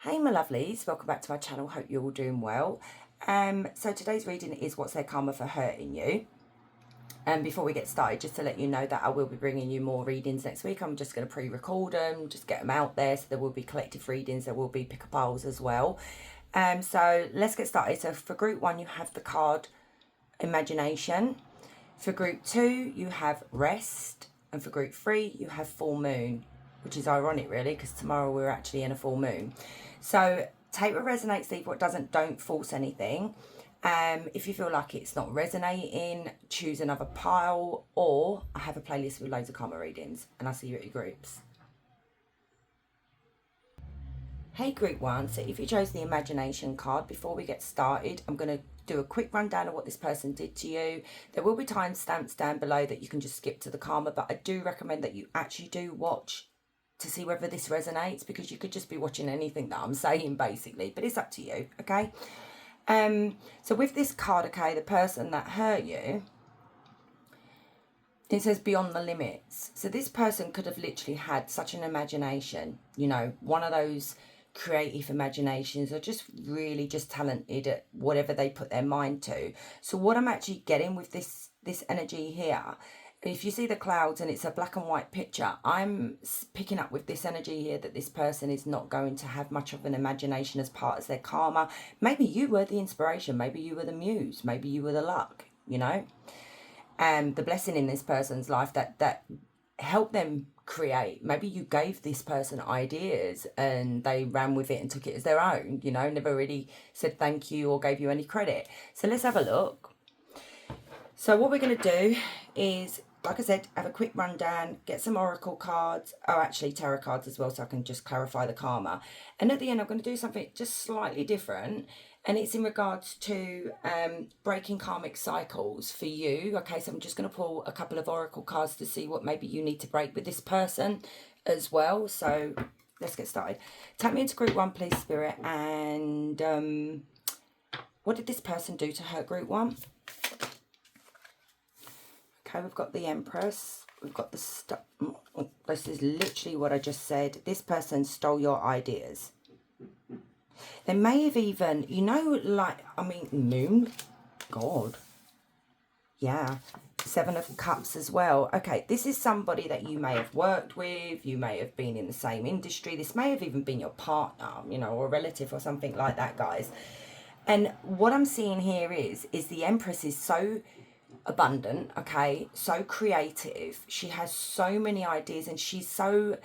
Hey my lovelies, welcome back to my channel, hope you're all doing well. So today's reading is what's their karma for hurting you. And before we get started, just to let you know that I will be bringing you more readings next week. I'm just going to pre-record them, just get them out there. So there will be collective readings, there will be pick-a-piles as well. So let's get started. So for group 1, you have the card Imagination. For group 2, you have Rest. And for group 3, you have Full Moon, which is ironic really, because tomorrow we're actually in a full moon. So take what resonates, leave what doesn't, don't force anything. If you feel like it's not resonating, choose another pile, or I have a playlist with loads of karma readings, and I'll see you at your groups. Hey group 1, so if you chose the Imagination card, before we get started, I'm going to do a quick rundown of what this person did to you. There will be timestamps down below that you can just skip to the karma, but I do recommend that you actually do watch to see whether this resonates, because you could just be watching anything that I'm saying basically, but it's up to you, okay? So with this card, okay, the person that hurt you, it says beyond the limits. So this person could have literally had such an imagination, you know, one of those creative imaginations, or just really just talented at whatever they put their mind to. So what I'm actually getting with this energy here, if you see the clouds and it's a black and white picture, I'm picking up with this energy here that this person is not going to have much of an imagination as part of their karma. Maybe you were the inspiration, maybe you were the muse, maybe you were the luck, you know, and the blessing in this person's life that helped them create. Maybe you gave this person ideas and they ran with it and took it as their own, you know, never really said thank you or gave you any credit. So let's have a look. So what we're going to do is, like I said, have a quick rundown, get some oracle cards, actually tarot cards as well, so I can just clarify the karma. And at the end, I'm going to do something just slightly different, and it's in regards to breaking karmic cycles for you. Okay, so I'm just going to pull a couple of oracle cards to see what maybe you need to break with this person as well. So let's get started. Take me into group 1, please, Spirit. And what did this person do to hurt group 1? Okay, we've got the Empress, we've got the stuff. This is literally what I just said. This person stole your ideas. They may have even, you know, like, I mean, moon, God, yeah, 7 of Cups as well. Okay, this is somebody that you may have worked with, you may have been in the same industry, this may have even been your partner, you know, or a relative or something like that, guys. And what I'm seeing here is the Empress is so abundant, okay, so creative, she has so many ideas, and she's so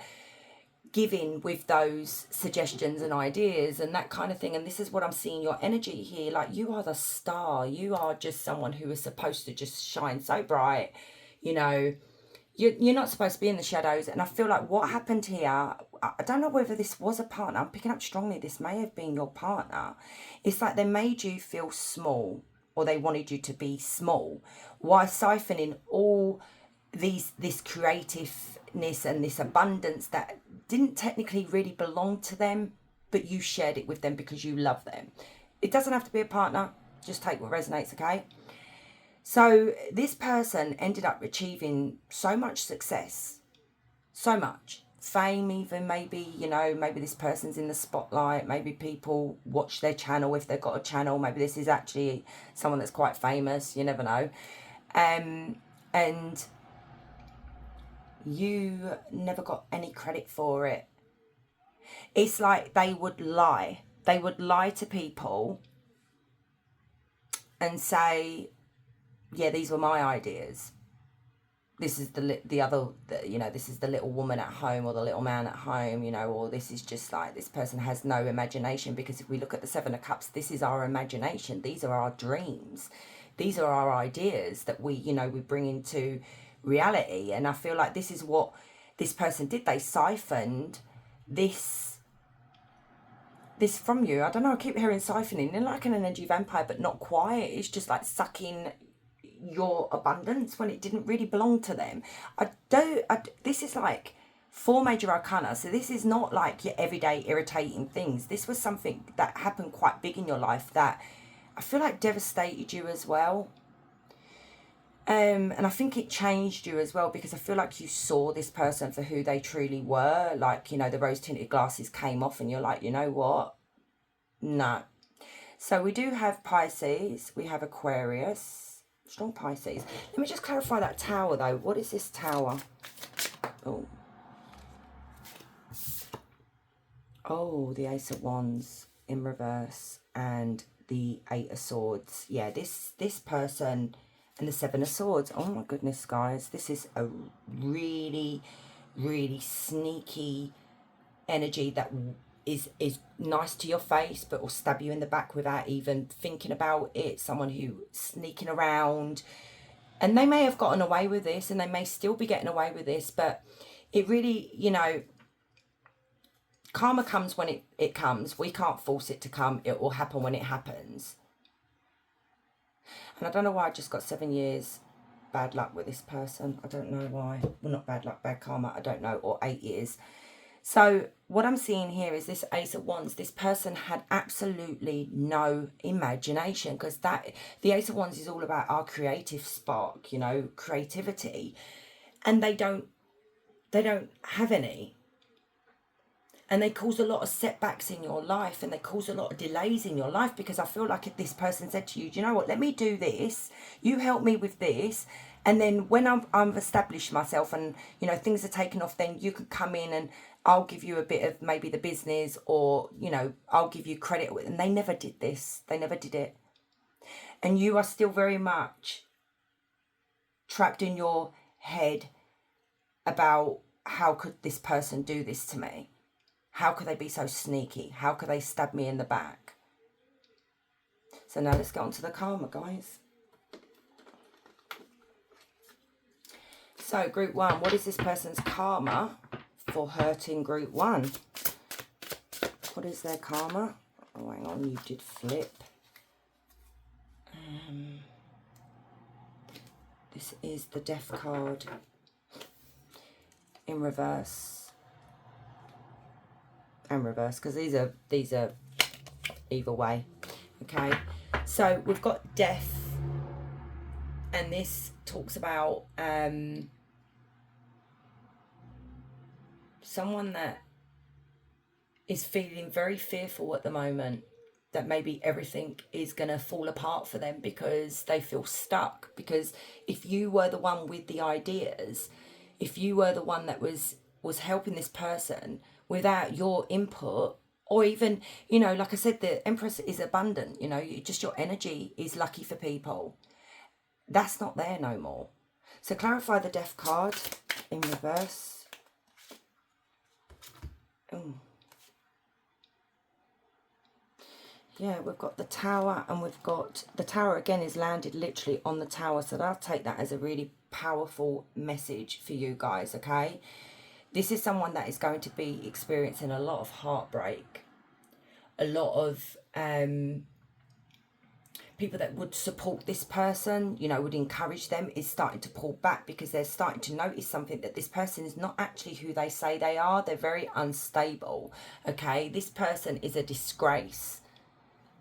giving with those suggestions and ideas and that kind of thing. And this is what I'm seeing your energy here, like you are the star, you are just someone who is supposed to just shine so bright, you know, you're not supposed to be in the shadows. And I feel like what happened here, I don't know whether this was a partner, I'm picking up strongly this may have been your partner. It's like they made you feel small, or they wanted you to be small, while siphoning all this creativeness and this abundance that didn't technically really belong to them, but you shared it with them because you love them. It doesn't have to be a partner, just take what resonates, okay? So this person ended up achieving so much success, so much fame, even maybe, you know, maybe this person's in the spotlight, maybe people watch their channel if they've got a channel, maybe this is actually someone that's quite famous, you never know, and you never got any credit for it. It's like they would lie to people and say, yeah, these were my ideas, this is the other, you know, this is the little woman at home or the little man at home, you know, or this is just like, this person has no imagination. Because if we look at the 7 of Cups, this is our imagination, these are our dreams, these are our ideas that we, you know, we bring into reality. And I feel like this is what this person did. They siphoned this from you. I don't know, I keep hearing siphoning, they're like an energy vampire, but not quite. It's just like sucking your abundance when it didn't really belong to them. This is like 4 major arcana, so this is not like your everyday irritating things. This was something that happened quite big in your life that I feel like devastated you as well. And I think it changed you as well, because I feel like you saw this person for who they truly were. Like, you know, the rose tinted glasses came off and you're like, you know what? No. So we do have Pisces. We have Aquarius. Strong Pisces. Let me just clarify that tower though. What is this tower? Oh. Oh, the Ace of Wands in reverse and the Eight of Swords. Yeah, this person and the Seven of Swords. Oh my goodness, guys. This is a really, really sneaky energy that is nice to your face, but will stab you in the back without even thinking about it. Someone who sneaking around. And they may have gotten away with this, and they may still be getting away with this, but it really, you know, karma comes when it comes. We can't force it to come. It will happen when it happens. And I don't know why I just got 7 years bad luck with this person. I don't know why. Well, not bad luck, bad karma. I don't know. Or 8 years. So what I'm seeing here is this Ace of Wands. This person had absolutely no imagination, because the Ace of Wands is all about our creative spark, you know, creativity. And they don't have any. And they cause a lot of setbacks in your life, and they cause a lot of delays in your life, because I feel like if this person said to you, do you know what, let me do this, you help me with this, and then when I've established myself and, you know, things are taken off, then you can come in and I'll give you a bit of maybe the business, or, you know, I'll give you credit. And they never did this. They never did it. And you are still very much trapped in your head about, how could this person do this to me? How could they be so sneaky? How could they stab me in the back? So now let's get on to the karma, guys. So group 1, what is this person's karma for hurting group 1? What is their karma? Oh, hang on, you did flip. This is the Death card in reverse. And reverse, because these are either way. Okay, so we've got death, and this talks about someone that is feeling very fearful at the moment, that maybe everything is going to fall apart for them because they feel stuck. Because if you were the one with the ideas, if you were the one that was helping this person, without your input, or even, you know, like I said, the Empress is abundant, you know, just your energy is lucky for people. That's not there no more. So clarify the Death card in reverse. Ooh. Yeah, we've got the Tower, and we've got the Tower again is landed literally on the Tower. So I'll take that as a really powerful message for you guys, okay? This is someone that is going to be experiencing a lot of heartbreak. A lot of people that would support this person, you know, would encourage them, is starting to pull back, because they're starting to notice something, that this person is not actually who they say they are. They're very unstable, okay? This person is a disgrace.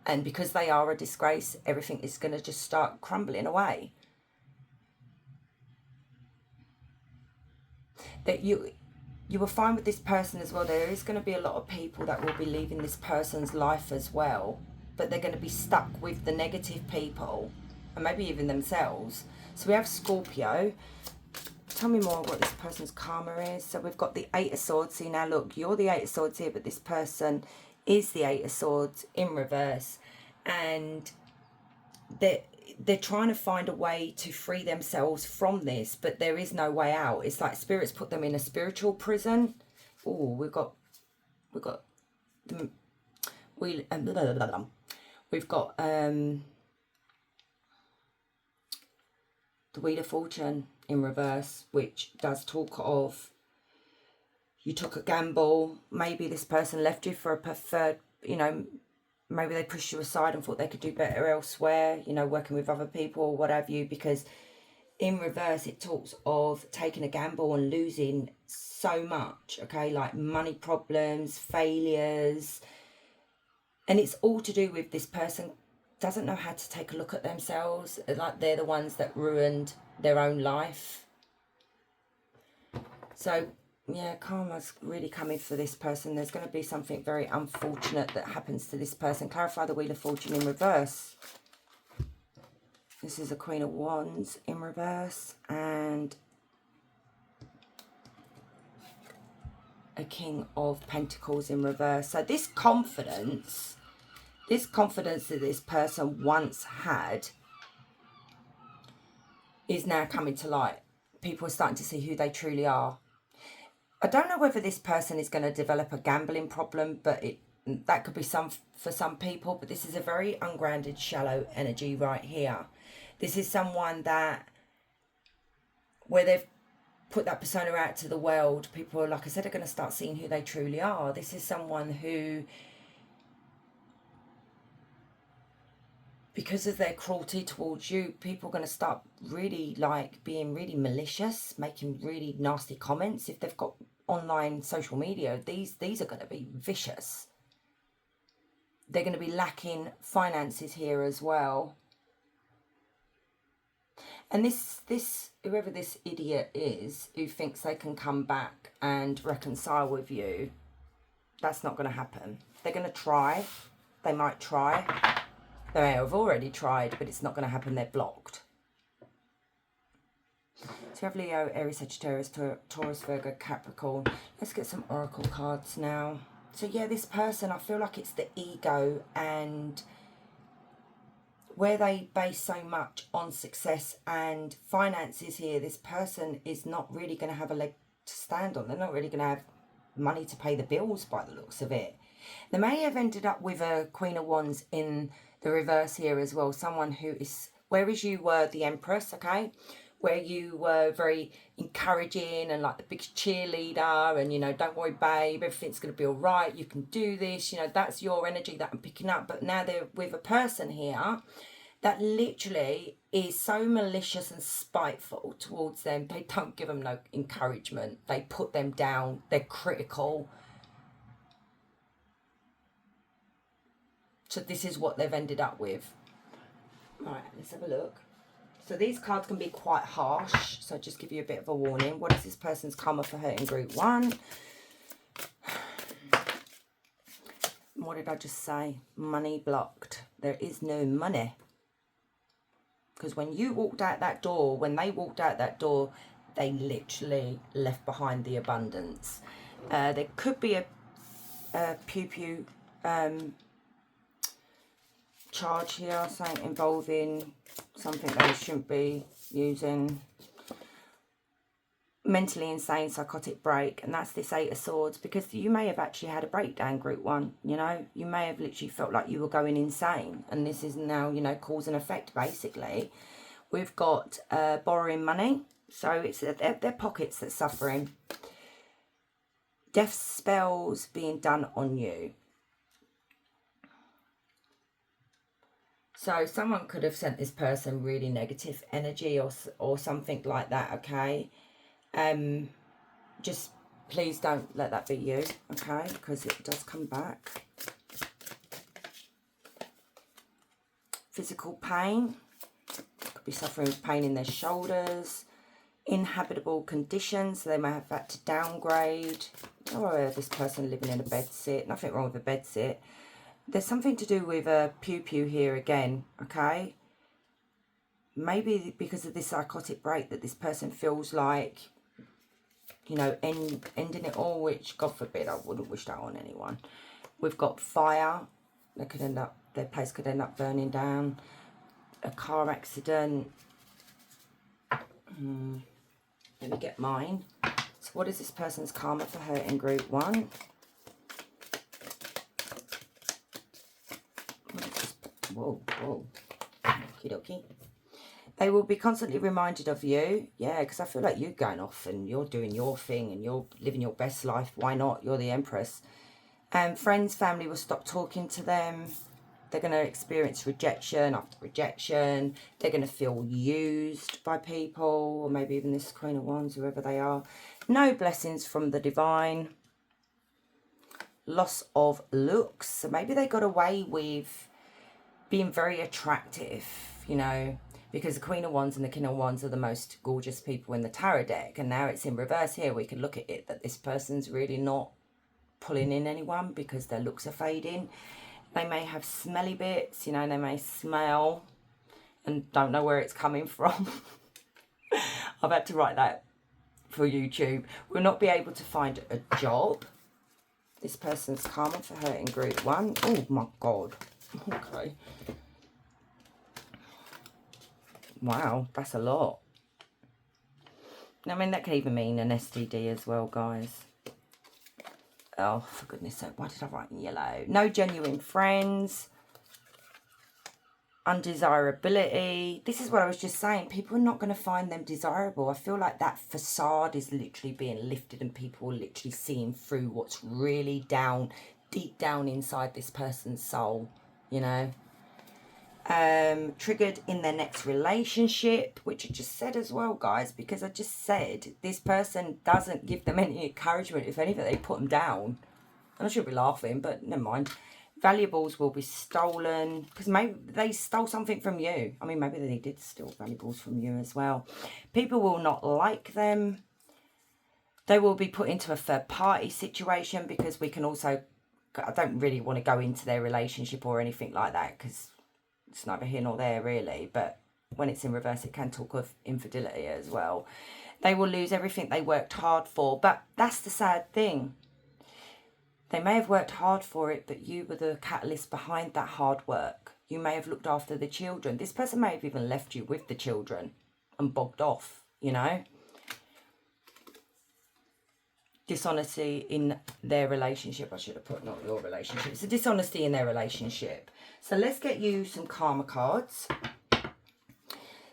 And because they are a disgrace, everything is going to just start crumbling away. That you will find with this person as well, there is going to be a lot of people that will be leaving this person's life as well, but they're going to be stuck with the negative people, and maybe even themselves. So we have Scorpio. Tell me more what this person's karma is. So we've got the Eight of Swords. See, now look, you're the Eight of Swords here, but this person is the Eight of Swords in reverse, and they're trying to find a way to free themselves from this, but there is no way out. It's like spirits put them in a spiritual prison. Oh, we've got the Wheel of Fortune in reverse, which does talk of, you took a gamble. Maybe this person left you for a preferred, you know, maybe they pushed you aside and thought they could do better elsewhere, you know, working with other people or what have you, because in reverse it talks of taking a gamble and losing so much, okay, like money problems, failures, and it's all to do with this person doesn't know how to take a look at themselves, like they're the ones that ruined their own life. So yeah, karma's really coming for this person. There's going to be something very unfortunate that happens to this person. Clarify the Wheel of Fortune in reverse. This is a Queen of Wands in reverse and a King of Pentacles in reverse. So this confidence that this person once had is now coming to light. People are starting to see who they truly are. I don't know whether this person is going to develop a gambling problem, but that could be for some people. But this is a very ungrounded, shallow energy right here. This is someone that, where they've put that persona out to the world, people, like I said, are going to start seeing who they truly are. This is someone who, because of their cruelty towards you, people are going to start really like being really malicious, making really nasty comments. If they've got online social media, these are going to be vicious. They're going to be lacking finances here as well. And this whoever this idiot is who thinks they can come back and reconcile with you, that's not going to happen. They're going to try. They might try. They may have already tried, but it's not going to happen. They're blocked. So we have Leo, Aries, Sagittarius, Taurus, Virgo, Capricorn. Let's get some oracle cards now. So yeah, this person, I feel like it's the ego and where they base so much on success and finances here. This person is not really going to have a leg to stand on. They're not really going to have money to pay the bills by the looks of it. They may have ended up with a Queen of Wands in the reverse here as well. Someone who is, whereas you were the Empress, okay, where you were very encouraging and like the big cheerleader and, you know, don't worry, babe, everything's going to be all right, you can do this, you know, that's your energy that I'm picking up. But now they're with a person here that literally is so malicious and spiteful towards them. They don't give them no encouragement. They put them down. They're critical. So this is what they've ended up with. Right, let's have a look. So these cards can be quite harsh, so I'll just give you a bit of a warning. What is this person's karma for hurting group 1? What did I just say? Money blocked. There is no money. Because when you walked out that door, when they walked out that door, they literally left behind the abundance. There could be a pew-pew charge here, something involving something they shouldn't be using. Mentally insane, psychotic break, and that's this 8 of Swords, because you may have actually had a breakdown, group 1, you know, you may have literally felt like you were going insane, and this is now, you know, cause and effect, basically. We've got borrowing money, so it's their pockets that's suffering. Death spells being done on you. So someone could have sent this person really negative energy or something like that, okay? Just please don't let that be you, okay? Because it does come back. Physical pain. Could be suffering with pain in their shoulders. Inhabitable conditions. So they may have had to downgrade. Oh, this person living in a bed sit. Nothing wrong with a bed sit. There's something to do with a pew-pew here again, okay? Maybe because of this psychotic break that this person feels like, you know, ending it all, which, God forbid, I wouldn't wish that on anyone. We've got fire. They could end up, their place could end up burning down. A car accident. Let me get mine. So what is this person's karma for hurting group 1? Whoa, whoa. Okie dokie. They will be constantly reminded of you. Yeah, because I feel like you're going off and you're doing your thing and you're living your best life. Why not? You're the Empress. And friends, family will stop talking to them. They're going to experience rejection after rejection. They're going to feel used by people, or maybe even this Queen of Wands, whoever they are. No blessings from the divine. Loss of looks. So maybe they got away with being very attractive, you know, because the Queen of Wands and the King of Wands are the most gorgeous people in the tarot deck. And now it's in reverse here. We can look at it that this person's really not pulling in anyone because their looks are fading. They may have smelly bits, you know, they may smell and don't know where it's coming from. I've had to write that for YouTube. Will not be able to find a job. This person's karma for her in group 1. Oh my God. Okay. Wow, that's a lot. I mean, that could even mean an STD as well, guys. Oh, for goodness sake, why did I write in yellow? No genuine friends. Undesirability. This is what I was just saying. People are not going to find them desirable. I feel like that facade is literally being lifted and people are literally seeing through what's really down, deep down inside this person's soul, you know. Triggered in their next relationship, which I just said as well, guys, because I just said this person doesn't give them any encouragement. If anything, they put them down. And I should be laughing, but never mind. Valuables will be stolen because maybe they stole something from you. I mean, maybe they did steal valuables from you as well. People will not like them. They will be put into a third party situation because we can also, I don't really want to go into their relationship or anything like that because it's neither here nor there really, but when it's in reverse it can talk of infidelity as well. They will lose everything they worked hard for, but that's the sad thing. They may have worked hard for it, but you were the catalyst behind that hard work. You may have looked after the children. This person may have even left you with the children and bogged off, you know. Dishonesty in their relationship. I should have put not your relationship. It's a dishonesty in their relationship. So let's get you some karma cards.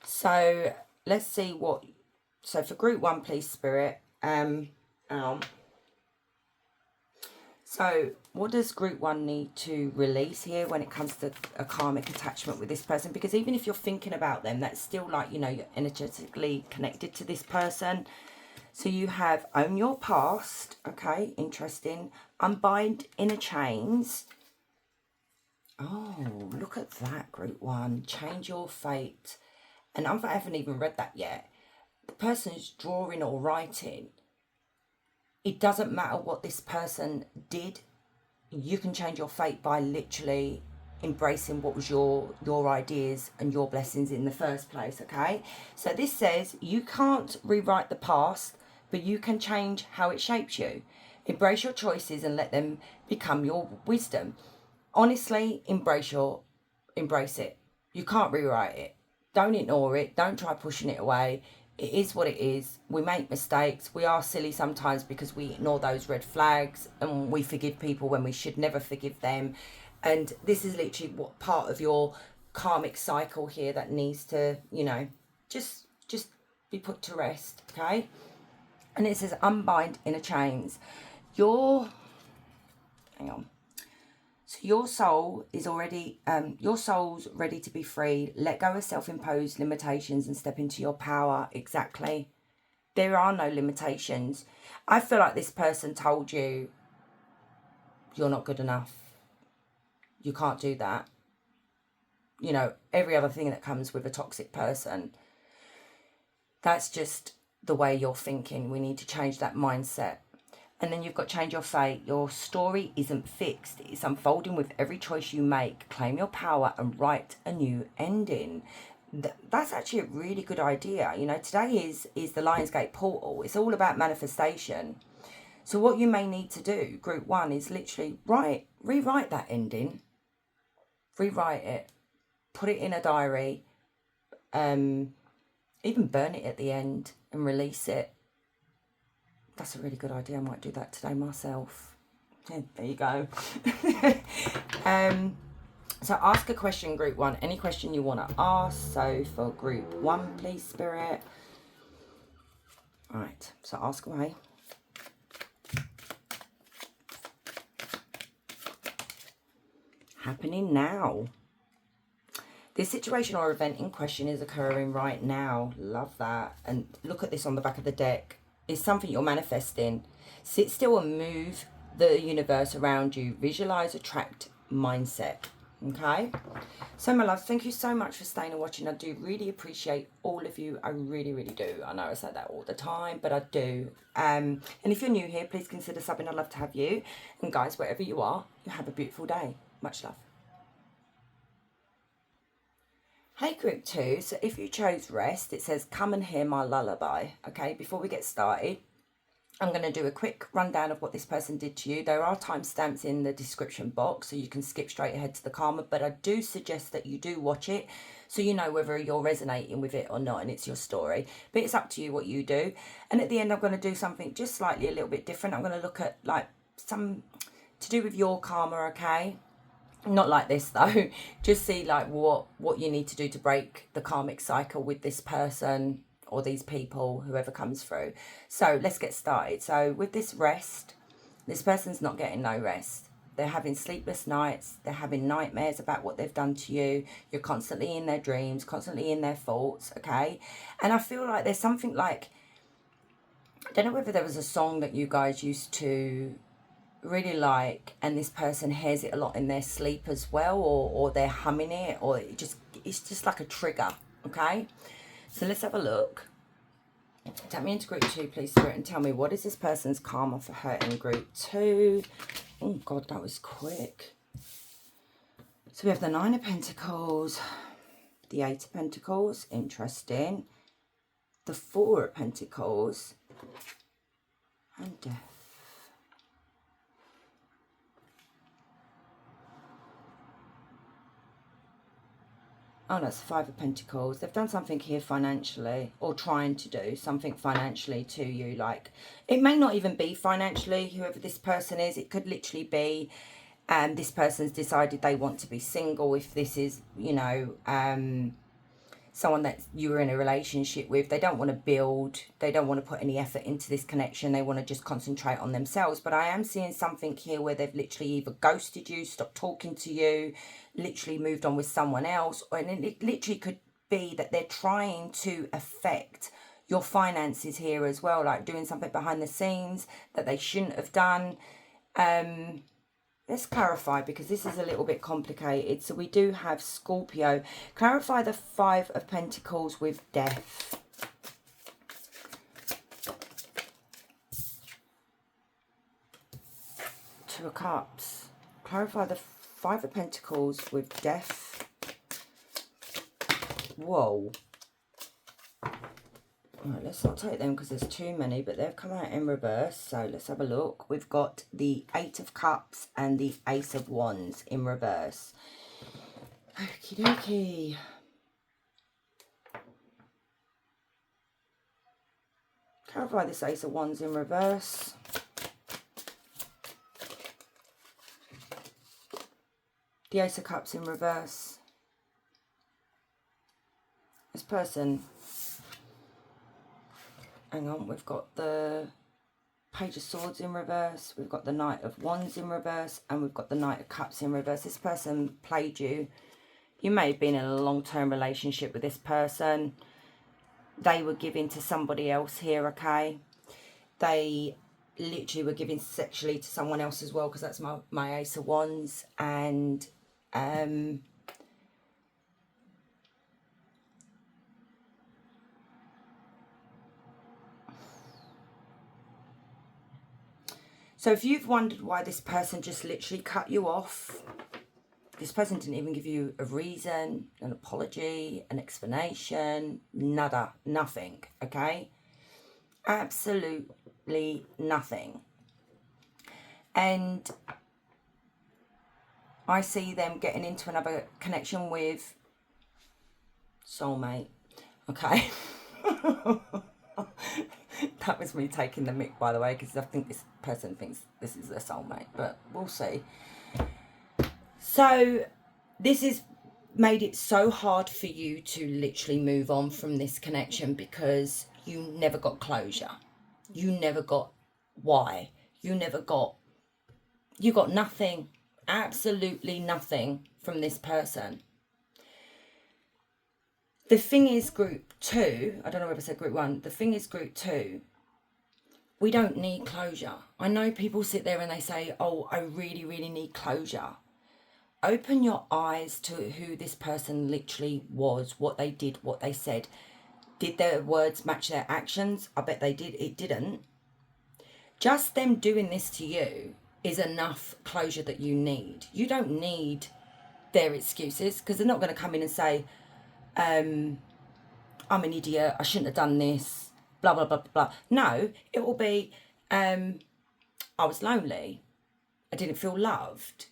So let's see what, so for group 1, please, Spirit. So what does group 1 need to release here when it comes to a karmic attachment with this person? Because even if you're thinking about them, that's still like, you know, you're energetically connected to this person. So you have own your past. Okay, interesting. Unbind inner chains. Oh, look at that, group 1. Change your fate. And I haven't even read that yet. The person is drawing or writing. It doesn't matter what this person did. You can change your fate by literally embracing what was your ideas and your blessings in the first place, okay? So this says you can't rewrite the past, but you can change how it shapes you. Embrace your choices and let them become your wisdom. Honestly, embrace it. You can't rewrite it. Don't ignore it. Don't try pushing it away. It is what it is. We make mistakes. We are silly sometimes because we ignore those red flags and we forgive people when we should never forgive them. And this is literally what part of your karmic cycle here that needs to, you know, just be put to rest, okay? And it says unbind inner chains. Hang on. So your soul is already, your soul's ready to be freed. Let go of self-imposed limitations and step into your power. Exactly. There are no limitations. I feel like this person told you you're not good enough. You can't do that. You know, every other thing that comes with a toxic person. That's just the way you're thinking. We need to change that mindset. And then you've got change your fate. Your story isn't fixed. It's unfolding with every choice you make. Claim your power and write a new ending. That's actually a really good idea. You know, today is the Lionsgate portal. It's all about manifestation. So what you may need to do, group 1, is literally rewrite that ending. Rewrite it. Put it in a diary. Even burn it at the end and release it. That's a really good idea. I might do that today myself. Yeah, there you go. So ask a question, group 1. Any question you want to ask. So for group 1, please, Spirit. All right. So ask away. Happening now. This situation or event in question is occurring right now. Love that. And look at this on the back of the deck. It's something you're manifesting. Sit still and move the universe around you. Visualize, attract, mindset. Okay, so my loves, thank you so much for staying and watching. I do really appreciate all of you. I really, really do. I know I say that all the time, but I do. And if you're new here, please consider subbing. I'd love to have you. And guys, wherever you are, you have a beautiful day. Much love. Hey group 2, so if you chose rest, it says come and hear my lullaby. Okay, before we get started, I'm going to do a quick rundown of what this person did to you. There are timestamps in the description box, so you can skip straight ahead to the karma, but I do suggest that you do watch it so you know whether you're resonating with it or not, and it's your story. But it's up to you what you do. And at the end, I'm going to do something just slightly a little bit different. I'm going to look at like some to do with your karma, okay? Not like this though. Just see like what you need to do to break the karmic cycle with this person or these people, whoever comes through. So let's get started. So with this rest, this person's not getting no rest. They're having sleepless nights. They're having nightmares about what they've done to you. You're constantly in their dreams, constantly in their thoughts, okay? And I feel like there's something like, I don't know whether there was a song that you guys used to really like, and this person hears it a lot in their sleep as well, or they're humming it, or it's just like a trigger. Okay, so let's have a look. Take me into group 2, please, Spirit, and tell me, what is this person's karma for her in group 2? Oh god, that was quick. So we have the 9 of Pentacles, the 8 of Pentacles, interesting, the 4 of Pentacles, and Death. Oh, that's the 5 of Pentacles. They've done something here financially, or trying to do something financially to you. Like, it may not even be financially, whoever this person is. It could literally be this person's decided they want to be single. If this is, you know, someone that you were in a relationship with, they don't want to build, they don't want to put any effort into this connection, they want to just concentrate on themselves. But I am seeing something here where they've literally either ghosted you, stopped talking to you, literally moved on with someone else, and it literally could be that they're trying to affect your finances here as well, like doing something behind the scenes that they shouldn't have done. Let's clarify, because this is a little bit complicated. So we do have Scorpio. Clarify the 5 of Pentacles with Death. Two of Cups. Clarify the 5 of Pentacles with Death. Whoa. Right, let's not take them because there's too many, but they've come out in reverse. So let's have a look. We've got the 8 of Cups and the Ace of Wands in reverse. Okie dokie. Clarify this Ace of Wands in reverse. The Ace of Cups in reverse. This person... Hang on, we've got the Page of Swords in reverse, we've got the Knight of Wands in reverse, and we've got the Knight of Cups in reverse. This person played you. You may have been in a long-term relationship with this person. They were giving to somebody else here, okay? They literally were giving sexually to someone else as well, because that's my Ace of Wands. And so if you've wondered why this person just literally cut you off, this person didn't even give you a reason, an apology, an explanation, nada, nothing, okay? Absolutely nothing. And I see them getting into another connection with soulmate, okay? That was me taking the mic, by the way, because I think this person thinks this is their soulmate, but we'll see. So this has made it so hard for you to literally move on from this connection, because you never got closure. You never got why. You got nothing, absolutely nothing from this person. The thing is, group 2, I don't know if I said group 1, the thing is, group 2, we don't need closure. I know people sit there and they say, oh, I really, really need closure. open your eyes to who this person literally was, what they did, what they said. Did their words match their actions? I bet they did. It didn't. Just them doing this to you is enough closure that you need. You don't need their excuses, because they're not going to come in and say, I'm an idiot, I shouldn't have done this, blah, blah, blah, blah, blah. No, it will be, I was lonely, I didn't feel loved,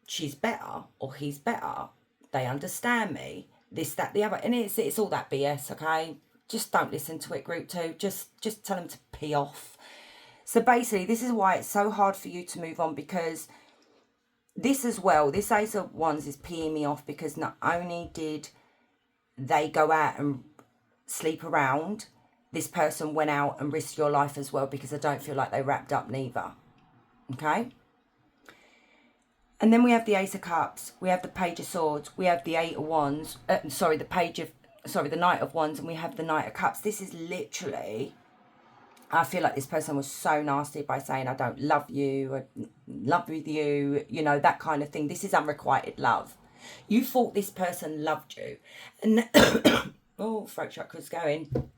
she's better or he's better, they understand me, this, that, the other. And it's all that BS, okay? Just don't listen to it, group 2. Just tell them to pee off. So basically, this is why it's so hard for you to move on, because this as well, this Ace of Wands is peeing me off, because not only did they go out and sleep around, this person went out and risked your life as well, because I don't feel like they wrapped up neither. Okay? And then we have the Ace of Cups, we have the Page of Swords, we have the Eight of Wands, the Knight of Wands, and we have the Knight of Cups. This is literally, I feel like this person was so nasty by saying, I don't love you, I love with you, you know, that kind of thing. This is unrequited love. You thought this person loved you. And oh, throat chakra's going.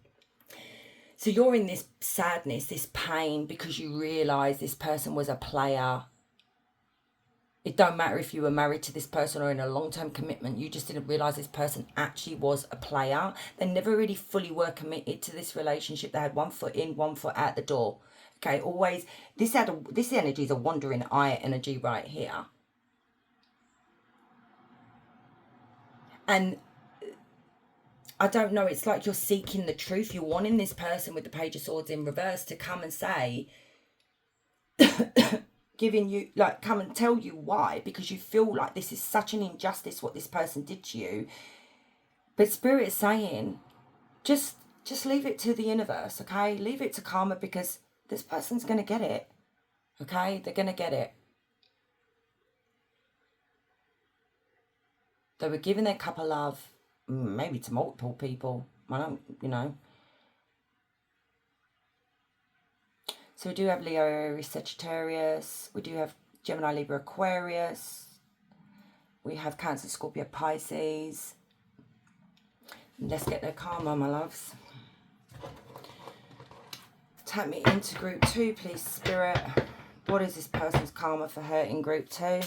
So you're in this sadness, this pain, because you realise this person was a player. It don't matter if you were married to this person or in a long-term commitment. You just didn't realise this person actually was a player. They never really fully were committed to this relationship. They had one foot in, one foot out the door. Okay, always. This energy is a wandering eye energy right here. And I don't know, it's like you're seeking the truth. You're wanting this person with the Page of Swords in reverse to come and say, giving you, like, come and tell you why, because you feel like this is such an injustice what this person did to you. But Spirit is saying, just leave it to the universe, okay? Leave it to karma, because this person's going to get it, okay? They're going to get it. They were giving their cup of love, maybe to multiple people. I don't, you know. So we do have Leo, Aries, Sagittarius. We do have Gemini, Libra, Aquarius. We have Cancer, Scorpio, Pisces. Let's get their karma, my loves. Take me into group 2, please, Spirit. What is this person's karma for hurting group 2?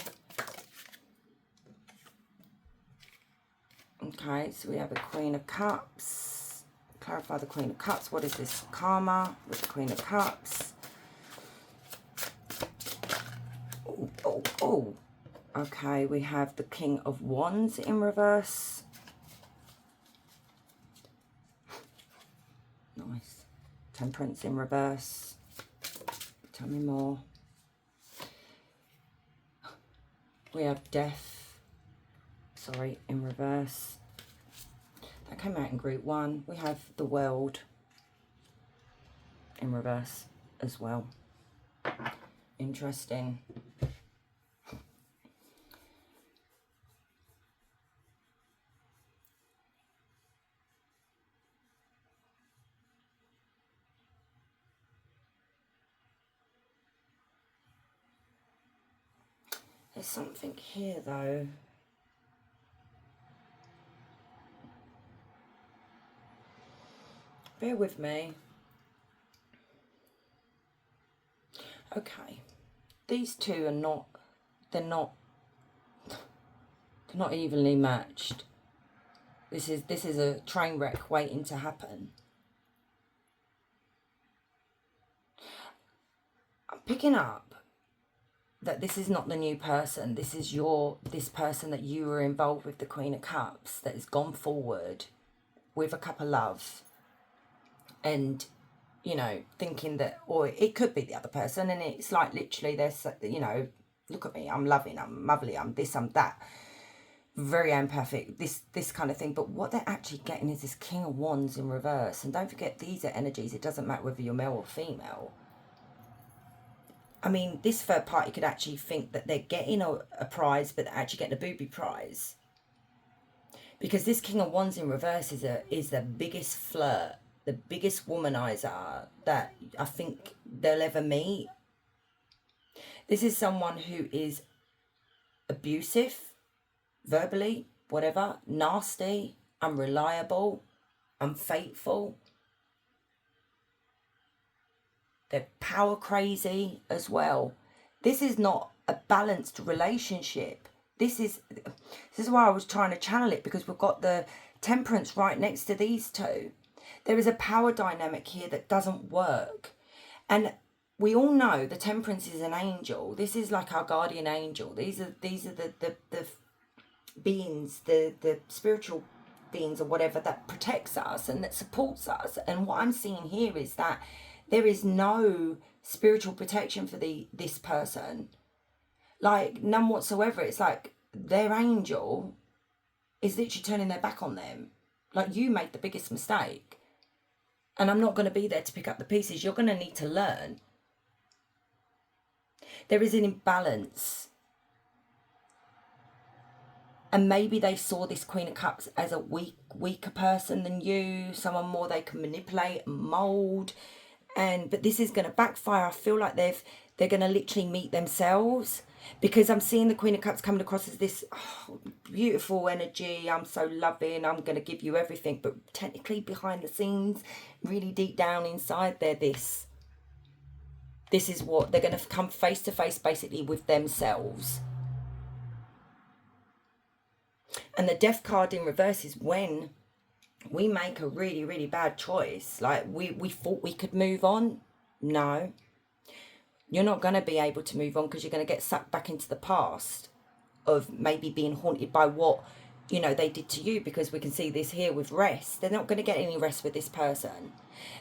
Okay, so we have a Queen of Cups. Clarify the Queen of Cups. What is this karma with the Queen of Cups? Oh. Okay, we have the King of Wands in reverse. Nice. Temperance in reverse. Tell me more. We have Death. Sorry, in reverse. That came out in group 1. We have the World in reverse as well. Interesting. There's something here though. Bear with me. Okay. These two are not, they're not evenly matched. This is a train wreck waiting to happen. I'm picking up that this is not the new person. This is this person that you were involved with, the Queen of Cups, that has gone forward with a cup of love. And, you know, thinking that, or it could be the other person. And it's like literally there's, you know, look at me, I'm loving, I'm lovely, I'm this, I'm that. Very empathic, this kind of thing. But what they're actually getting is this King of Wands in reverse. And don't forget, these are energies. It doesn't matter whether you're male or female. I mean, this third party could actually think that they're getting a prize, but they're actually getting a booby prize. Because this King of Wands in reverse is the biggest flirt, the biggest womanizer that I think they'll ever meet. This is someone who is abusive, verbally, whatever, nasty, unreliable, unfaithful. They're power crazy as well. This is not a balanced relationship. This is why I was trying to channel it, because we've got the Temperance right next to these two. There is a power dynamic here that doesn't work. And we all know the Temperance is an angel. This is like our guardian angel. These are the beings, the spiritual beings or whatever, that protects us and that supports us. And what I'm seeing here is that there is no spiritual protection for this person. Like, none whatsoever. It's like their angel is literally turning their back on them. Like, you made the biggest mistake. And I'm not going to be there to pick up the pieces. You're going to need to learn. There is an imbalance. And maybe they saw this Queen of Cups as a weaker person than you. Someone more they can manipulate and mould. But this is going to backfire. I feel like they're going to literally meet themselves, because I'm seeing the Queen of Cups coming across as this beautiful energy. I'm so loving. I'm going to give you everything. But technically behind the scenes, really deep down inside, they're this. This is what they're going to come face to face basically with themselves. And the Death card in reverse is when we make a really, really bad choice. Like, we thought we could move on. No. You're not going to be able to move on, because you're going to get sucked back into the past of maybe being haunted by what, you know, they did to you, because we can see this here with rest. They're not going to get any rest with this person.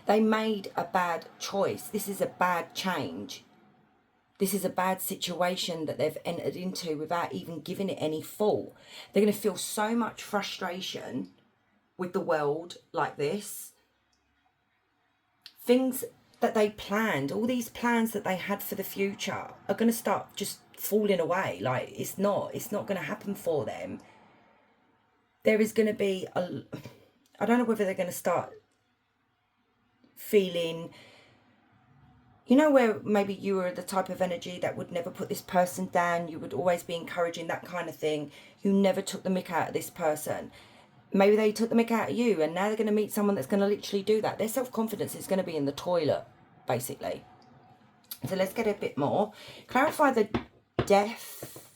They made a bad choice. This is a bad change. This is a bad situation that they've entered into without even giving it any thought. They're going to feel so much frustration with the world like this. Things that they planned, all these plans that they had for the future, are going to start just falling away. Like, it's not going to happen for them. There is going to be I don't know whether they're going to start feeling, you know, where maybe you were the type of energy that would never put this person down. You would always be encouraging, that kind of thing. You never took the mick out of this person. Maybe they took the mick out of you, and now they're going to meet someone that's going to literally do that. Their self-confidence is going to be in the toilet, basically. So let's get a bit more. Clarify the Death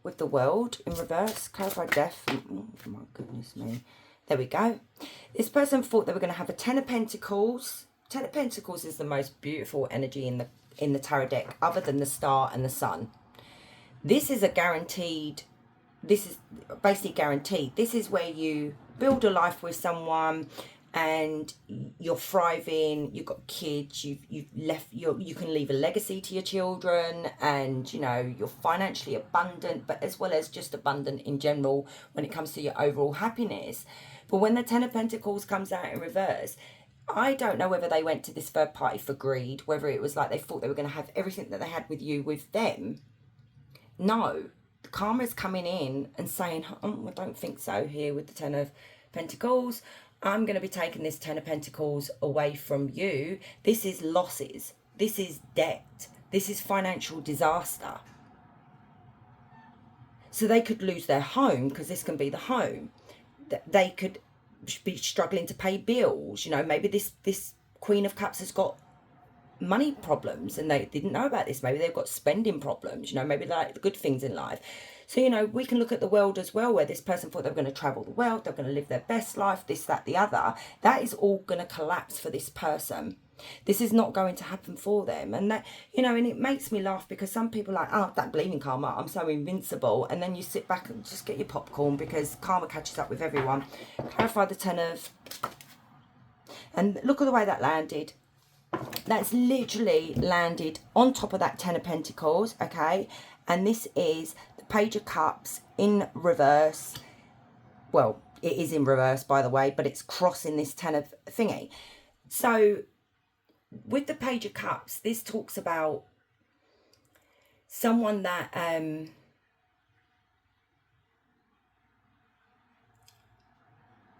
with the World in reverse. Clarify Death. Oh my goodness me. There we go. This person thought they were going to have a Ten of Pentacles. Ten of Pentacles is the most beautiful energy in the tarot deck, other than the Star and the Sun. This is a guaranteed. This is basically guaranteed. This is where you build a life with someone and you're thriving, you've got kids, you've left, you can leave a legacy to your children, and, you know, you're financially abundant, but as well as just abundant in general when it comes to your overall happiness. But when the Ten of Pentacles comes out in reverse, I don't know whether they went to this third party for greed, whether it was like they thought they were going to have everything that they had with you with them. No. Karma is coming in and saying, oh, I don't think so here with the Ten of Pentacles. I'm going to be taking this Ten of Pentacles away from you. This is losses. This is debt. This is financial disaster. So they could lose their home, because this can be the home. They could be struggling to pay bills. You know, maybe this Queen of Cups has got money problems and they didn't know about this. Maybe they've got spending problems, you know, maybe like the good things in life. So, you know, we can look at the world as well, where this person thought they were going to travel the world, they're going to live their best life, this, that, the other. That is all going to collapse for this person. This is not going to happen for them. And that, you know, and it makes me laugh, because some people are like, oh, I don't believe in karma, I'm so invincible. And then you sit back and just get your popcorn, because karma catches up with everyone. Clarify the Ten of... And look at the way that landed. That's literally landed on top of that Ten of Pentacles, okay? And this is the Page of Cups in reverse. Well, it is in reverse, by the way, but it's crossing this Ten of thingy. So, with the Page of Cups, this talks about someone that... how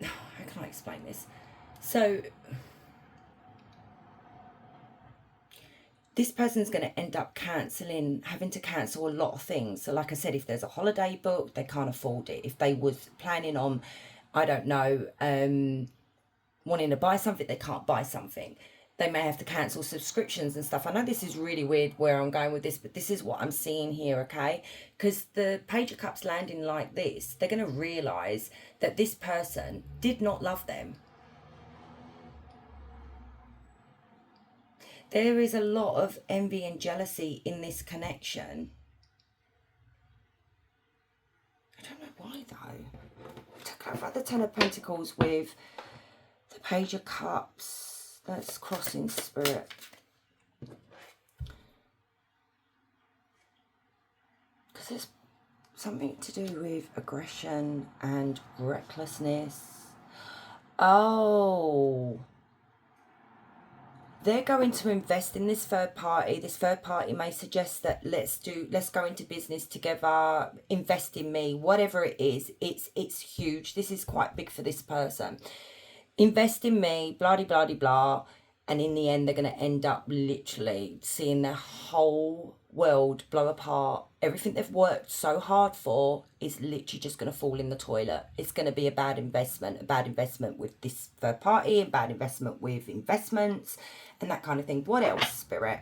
can I explain this? So... this person's going to end up having to cancel a lot of things. So like I said, if there's a holiday booked, they can't afford it. If they was planning on, I don't know, wanting to buy something, they can't buy something. They may have to cancel subscriptions and stuff. I know this is really weird where I'm going with this, but this is what I'm seeing here, okay? Because the Page of Cups landing like this, they're going to realise that this person did not love them. There is a lot of envy and jealousy in this connection. I don't know why though. To clarify the Ten of Pentacles with the Page of Cups. That's crossing spirit. Because there's something to do with aggression and recklessness. Oh. They're going to invest in this third party. This third party may suggest that let's go into business together, invest in me, whatever it is. It's huge. This is quite big for this person. Invest in me, blah, blah, blah, blah. And in the end, they're going to end up literally seeing their whole world blow apart. Everything they've worked so hard for is literally just going to fall in the toilet. It's going to be a bad investment with this third party, a bad investment with investments and that kind of thing. What else, Spirit?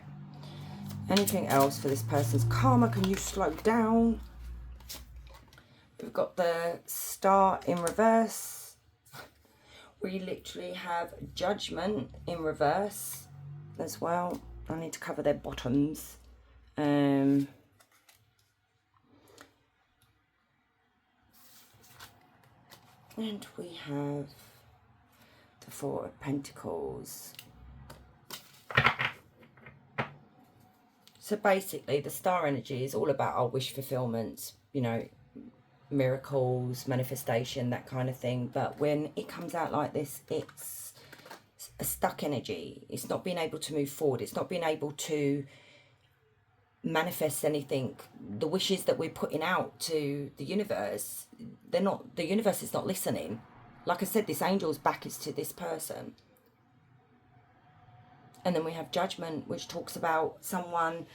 Anything else for this person's karma? Can you slow down? We've got the Star in reverse. We literally have Judgment in reverse as well. I need to cover their bottoms. And we have the Four of Pentacles. So basically, the star energy is all about our wish fulfillments, you know, miracles, manifestation, that kind of thing. But when it comes out like this, it's a stuck energy. It's not being able to move forward. It's not being able to manifest anything. The wishes that we're putting out to the universe, the universe is not listening. Like I said, this angel's back is to this person. And then we have Judgment, which talks about someone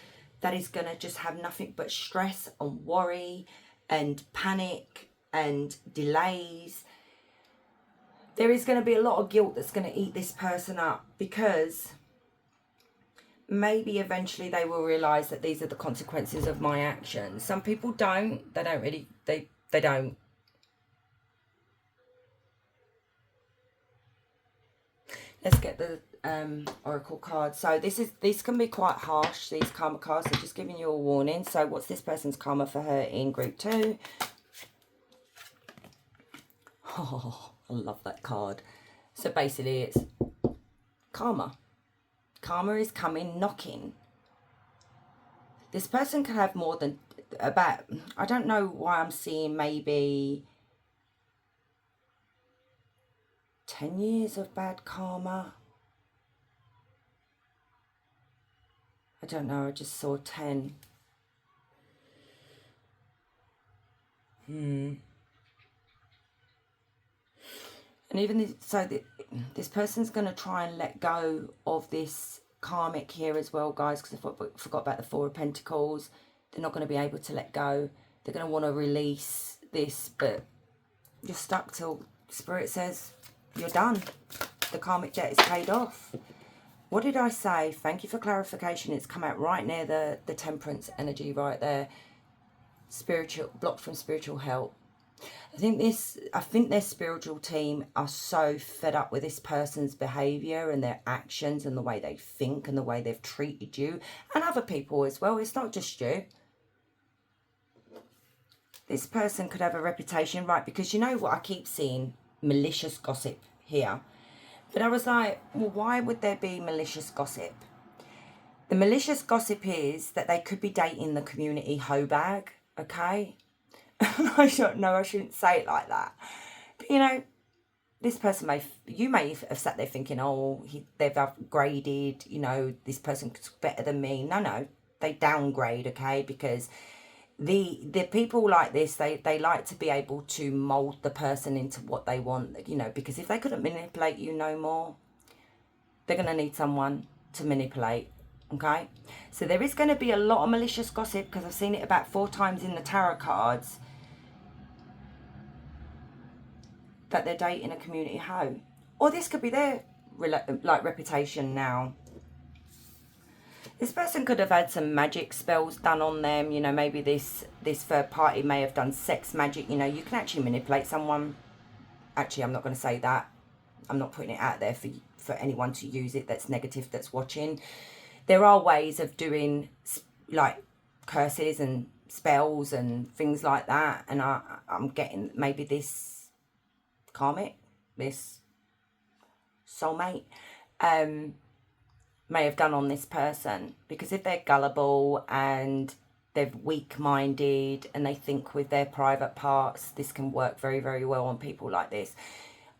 that is going to just have nothing but stress and worry and panic and delays. There is going to be a lot of guilt that's going to eat this person up, because maybe eventually they will realise that these are the consequences of my actions. Some people don't. They don't really, they don't. Let's get the oracle card. So this can be quite harsh, these karma cards. So just giving you a warning. So what's this person's karma for her in group 2? Oh, I love that card. So basically it's karma. Karma is coming knocking. This person can have more than about, I don't know why I'm seeing maybe 10 years of bad karma. I don't know, I just saw 10. And even this person's going to try and let go of this karmic here as well, guys, because I forgot about the Four of Pentacles. They're not going to be able to let go. They're going to want to release this, but you're stuck till Spirit says you're done. The karmic debt is paid off. What did I say? Thank you for clarification. It's come out right near the Temperance energy right there. Spiritual, blocked from spiritual help. I think their spiritual team are so fed up with this person's behaviour and their actions and the way they think and the way they've treated you and other people as well. It's not just you. This person could have a reputation, right? Because you know what, I keep seeing malicious gossip here. But I was like, well, why would there be malicious gossip? The malicious gossip is that they could be dating the community hoe bag, okay? I don't know, I shouldn't say it like that. But, you know, this person you may have sat there thinking, oh, they've upgraded, you know, this person's better than me. No, they downgrade, okay? Because the people like this, they like to be able to mould the person into what they want, you know, because if they couldn't manipulate you no more, they're going to need someone to manipulate, Okay, so there is going to be a lot of malicious gossip, because I've seen it about 4 times in the tarot cards, that they're dating a community hoe. Or this could be their like reputation now. This person could have had some magic spells done on them. You know, maybe this third party may have done sex magic. You know, you can actually manipulate someone. Actually, I'm not going to say that. I'm not putting it out there for anyone to use it that's negative, that's watching. There are ways of doing like curses and spells and things like that. And I'm getting maybe this karmic, this soulmate, may have done on this person. Because if they're gullible and they're weak-minded and they think with their private parts, this can work very, very well on people like this.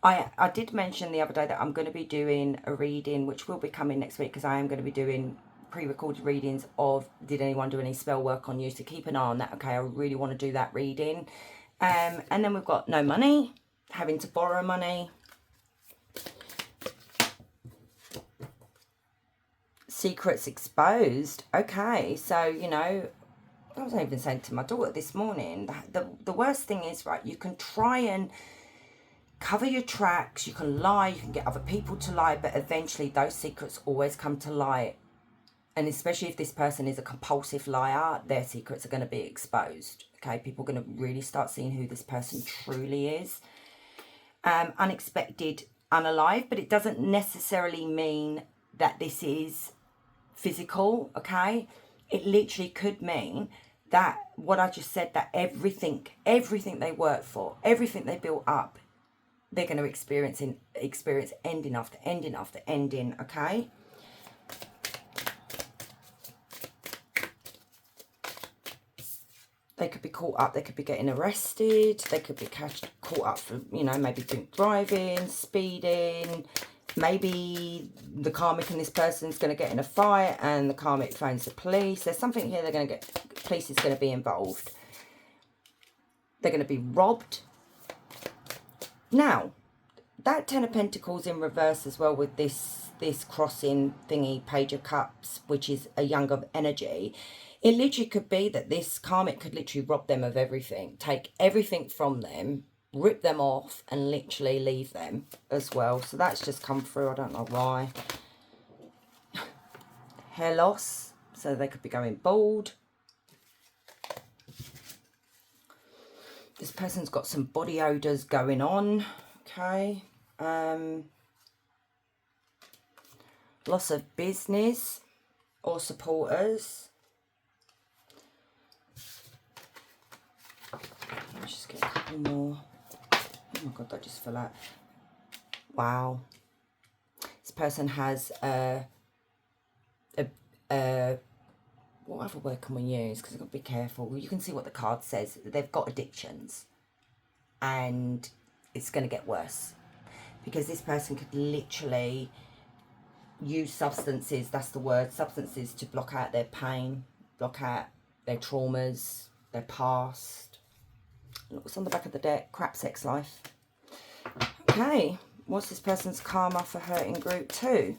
I did mention the other day that I'm going to be doing a reading, which will be coming next week, because I am going to be doing pre-recorded readings of did anyone do any spell work on you, so keep an eye on that. Okay, I really want to do that reading. And then we've got no money, having to borrow money, secrets exposed. Okay, so, you know, I was even saying to my daughter this morning, the worst thing is, right, you can try and cover your tracks, you can lie, you can get other people to lie, but eventually those secrets always come to light. And especially if this person is a compulsive liar, their secrets are going to be exposed. Okay, people are going to really start seeing who this person truly is. Unexpected, unalive, but it doesn't necessarily mean that this is physical, okay? It literally could mean that what I just said, that everything they work for, everything they built up, they're going to experience ending after ending after ending, okay? They could be caught up, they could be getting arrested, they could be caught up for, you know, maybe drink driving, speeding. Maybe the karmic and this person's going to get in a fight and the karmic phones the police. There's something here, police is going to be involved. They're going to be robbed. Now, that 10 of Pentacles in reverse as well with this crossing thingy, Page of Cups, which is a younger energy. It literally could be that this karmic could literally rob them of everything, take everything from them, rip them off and literally leave them as well. So that's just come through. I don't know why. Hair loss. So they could be going bald. This person's got some body odours going on. Okay. Loss of business or supporters. Let's just get a couple more. Oh my God, that just fell out. Wow. This person has what other word can we use? Because I've got to be careful. You can see what the card says. They've got addictions. And it's going to get worse. Because this person could literally use substances, that's the word, substances to block out their pain, block out their traumas, their past. Look what's on the back of the deck. Crap sex life. Okay. What's this person's karma for hurting group 2?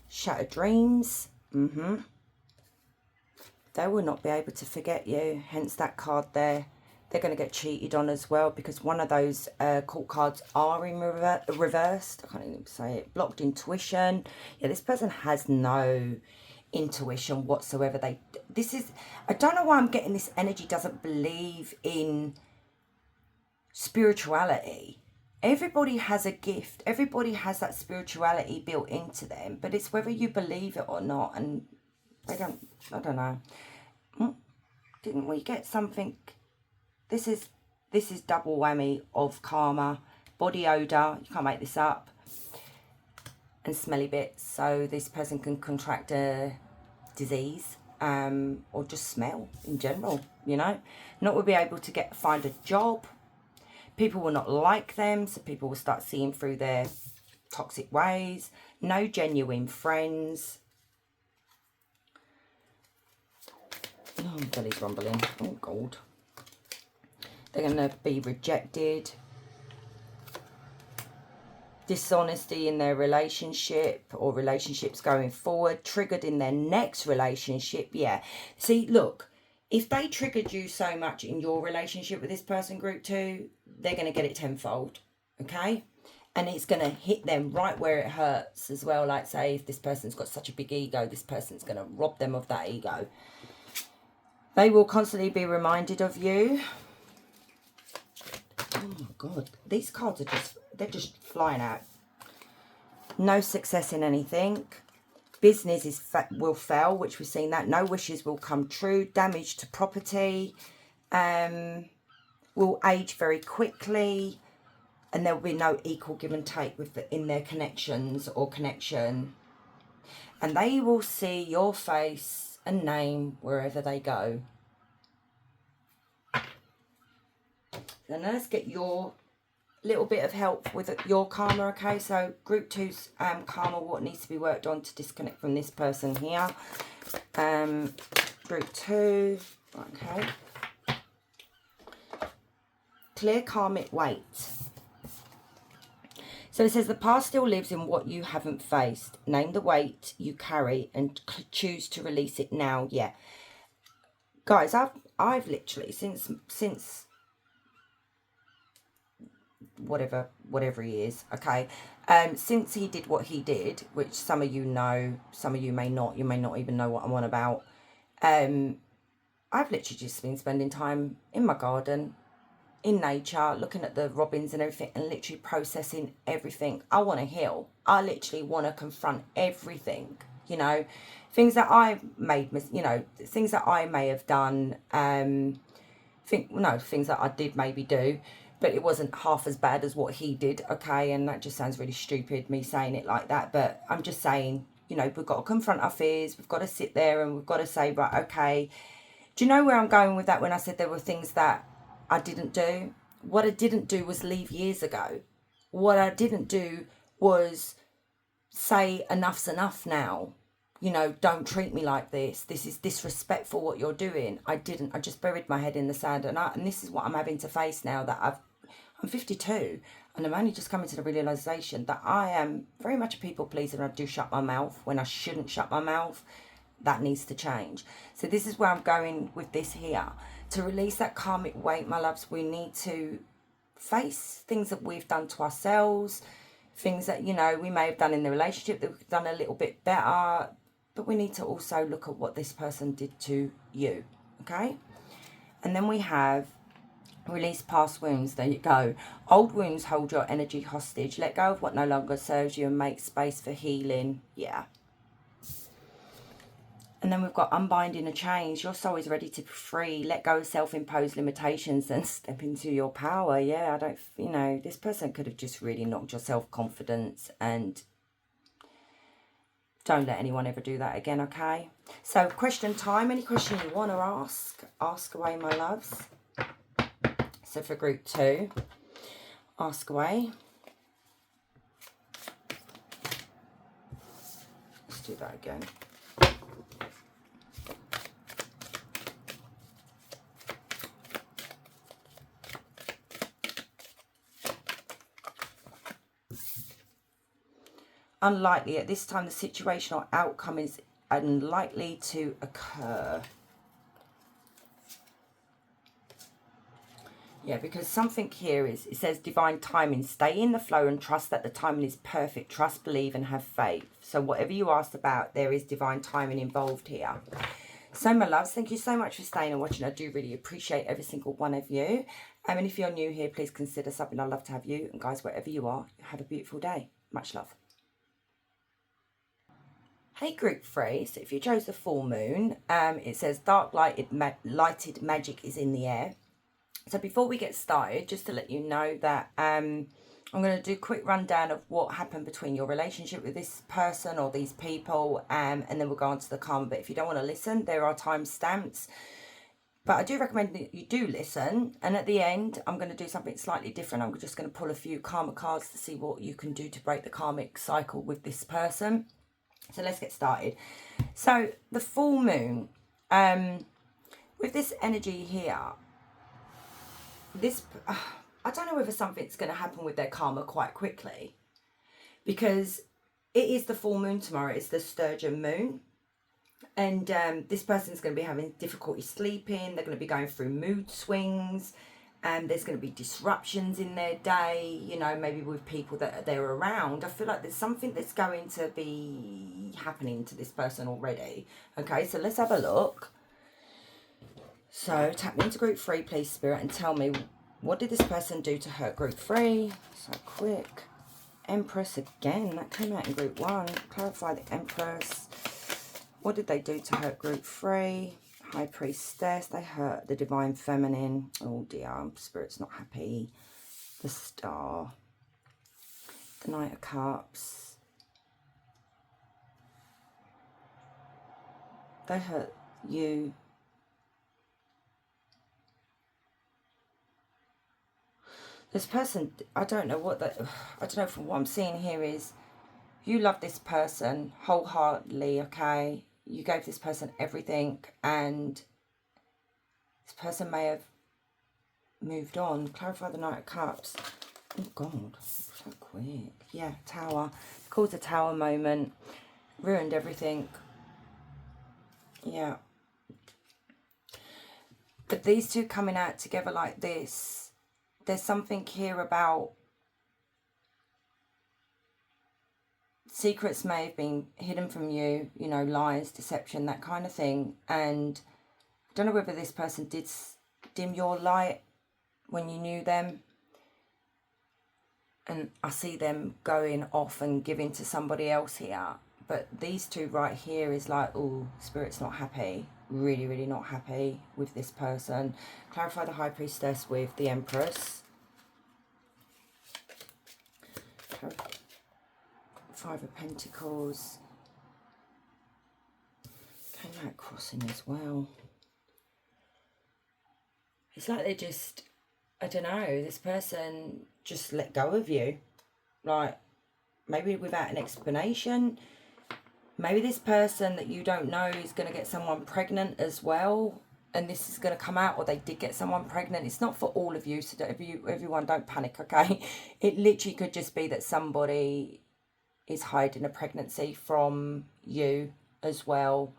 Shattered dreams. They will not be able to forget you. Hence that card there. They're going to get cheated on as well, because one of those court cards are in reversed. I can't even say it. Blocked intuition. Yeah, this person has no intuition whatsoever. I don't know why I'm getting this energy doesn't believe in spirituality. Everybody has a gift. Everybody has that spirituality built into them, but it's whether you believe it or not. And I don't know. Didn't we get something? This is double whammy of karma, body odor. You can't make this up. And smelly bits. So this person can contract a disease, or just smell in general. You know, not will be able to find a job. People will not like them, so people will start seeing through their toxic ways. No genuine friends. Oh, my belly's rumbling. Oh, God. They're going to be rejected. dishonesty in their relationship or relationships going forward, triggered in their next relationship. Yeah. See, look, if they triggered you so much in your relationship with this person, group 2, they're going to get it tenfold. Okay? And it's going to hit them right where it hurts as well. Like, say, if this person's got such a big ego, this person's going to rob them of that ego. They will constantly be reminded of you. Oh my God, these cards are they're just flying out. No success in anything. Business will fail, which we've seen that. No wishes will come true. Damage to property. Will age very quickly. And there will be no equal give and take in their connections or connection. And they will see your face and name wherever they go. And let's get your little bit of help with your karma, okay? So group 2's karma, what needs to be worked on to disconnect from this person here. Group 2, okay. Clear karmic weight. So it says the past still lives in what you haven't faced. Name the weight you carry and choose to release it now. Yeah. Guys, I've literally since whatever he is, okay, since he did what he did, which some of you know, some of you may not even know what I'm on about. I've literally just been spending time in my garden, in nature, looking at the robins and everything, and literally processing everything. I want to heal. I literally want to confront everything, you know, things that I made, you know, things that I may have done, things that I did maybe do, but it wasn't half as bad as what he did, okay? And that just sounds really stupid, me saying it like that, but I'm just saying, you know, we've got to confront our fears, we've got to sit there and we've got to say, right, okay, do you know where I'm going with that when I said there were things that I didn't do? What I didn't do was leave years ago. What I didn't do was say enough's enough now. You know, don't treat me like this. This is disrespectful what you're doing. I didn't. I just buried my head in the sand. And this is what I'm having to face now that I'm 52. And I'm only just coming to the realisation that I am very much a people pleaser and I do shut my mouth when I shouldn't shut my mouth. That needs to change. So this is where I'm going with this here. To release that karmic weight, my loves, we need to face things that we've done to ourselves, things that, you know, we may have done in the relationship that we've done a little bit better, but we need to also look at what this person did to you, okay? And then we have release past wounds. There you go. Old wounds hold your energy hostage. Let go of what no longer serves you and make space for healing. Yeah. And then we've got unbinding a chains. Your soul is ready to be free. Let go of self-imposed limitations and step into your power. Yeah, you know, this person could have just really knocked your self-confidence, and don't let anyone ever do that again, okay? So question time. Any question you want to ask away, my loves. So for group 2, ask away. Let's do that again. Unlikely. At this time, the situation or outcome is unlikely to occur. Yeah, because something here is, it says divine timing. Stay in the flow and trust that the timing is perfect. Trust, believe, and have faith. So whatever you asked about, there is divine timing involved here. So my loves, thank you so much for staying and watching. I do really appreciate every single one of you. And if you're new here, please consider something. I'd love to have you. And guys, wherever you are, have a beautiful day. Much love. Hey group 3, so if you chose the full moon, it says dark lighted magic is in the air. So before we get started, just to let you know that I'm going to do a quick rundown of what happened between your relationship with this person or these people, and then we'll go on to the karma. But if you don't want to listen, there are timestamps. But I do recommend that you do listen. And at the end, I'm going to do something slightly different. I'm just going to pull a few karma cards to see what you can do to break the karmic cycle with this person. So let's get started. So the full moon, with this energy here, I don't know whether something's going to happen with their karma quite quickly. because it is the full moon tomorrow. It's the sturgeon moon. And this person's going to be having difficulty sleeping. They're going to be going through mood swings. And there's going to be disruptions in their day, you know, maybe with people that they're around. I feel like there's something that's going to be happening to this person already. Okay, so let's have a look. So tap me into group 3, please, Spirit, and tell me, what did this person do to hurt group 3? So quick. Empress again. That came out in group 1. Clarify the Empress. What did they do to hurt group 3? High Priestess. They hurt the Divine Feminine. Oh dear. Spirit's not happy. The Star. The Knight of Cups. They hurt you. This person, I don't know what that, I don't know, from what I'm seeing here is, you love this person wholeheartedly, okay? You gave this person everything, and this person may have moved on. Clarify the Knight of Cups. Oh God, so quick. Yeah, Tower. Caused a Tower moment. Ruined everything. Yeah. But these two coming out together like this, there's something here about secrets may have been hidden from you, you know, lies, deception, that kind of thing. And I don't know whether this person did dim your light when you knew them. And I see them going off and giving to somebody else here. But these two right here is like, oh, Spirit's not happy. Really, really not happy with this person. Clarify the High Priestess with the Empress. Five of Pentacles. Came out crossing as well. It's like they just, I don't know, this person just let go of you. Like, maybe without an explanation. Maybe this person that you don't know is going to get someone pregnant as well. And this is going to come out, or they did get someone pregnant. It's not for all of you, so everyone don't panic, okay? It literally could just be that somebody is hiding a pregnancy from you as well.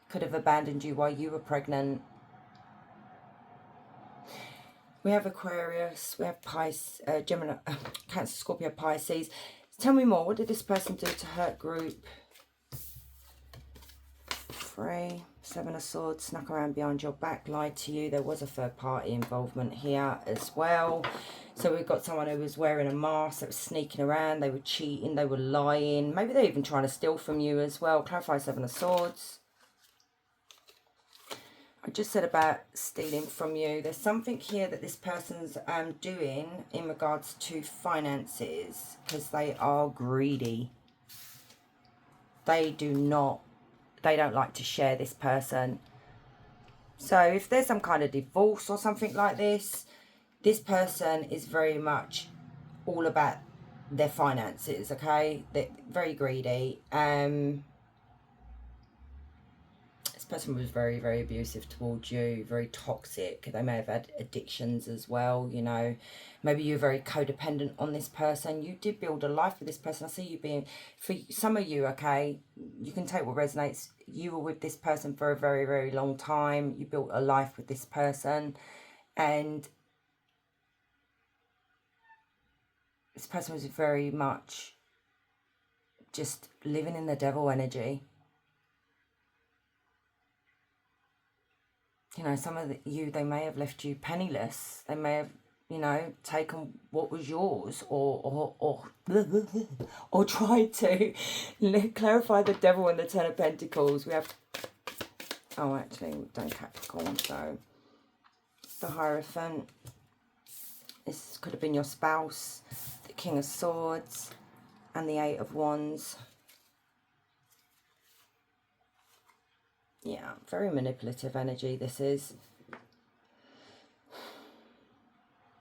Could have abandoned you while you were pregnant. We have Aquarius, we have Pisces, Gemini, Cancer, Scorpio, Pisces. Tell me more. What did this person do to hurt group 3? Seven of Swords, snuck around behind your back, lied to you. There was a third party involvement here as well. So we've got someone who was wearing a mask, that was sneaking around. They were cheating, they were lying. Maybe they're even trying to steal from you as well. Clarify Seven of Swords. I just said about stealing from you. There's something here that this person's doing in regards to finances, because they are greedy. They don't like to share, this person. So if there's some kind of divorce or something like this, this person is very much all about their finances, okay? They're very greedy. This person was very, very abusive towards you, very toxic. They may have had addictions as well, you know. Maybe you're very codependent on this person. You did build a life with this person. I see you being, for some of you, okay, you can take what resonates. You were with this person for a very, very long time. You built a life with this person. And this person was very much just living in the devil energy. You know, some of you, they may have left you penniless. They may have, you know, taken what was yours, or tried to. Clarify the Devil and the Ten of Pentacles. We have, oh, actually, we've done Capricorn, so the Hierophant. This could have been your spouse. The King of Swords and the Eight of Wands. Yeah, very manipulative energy this is.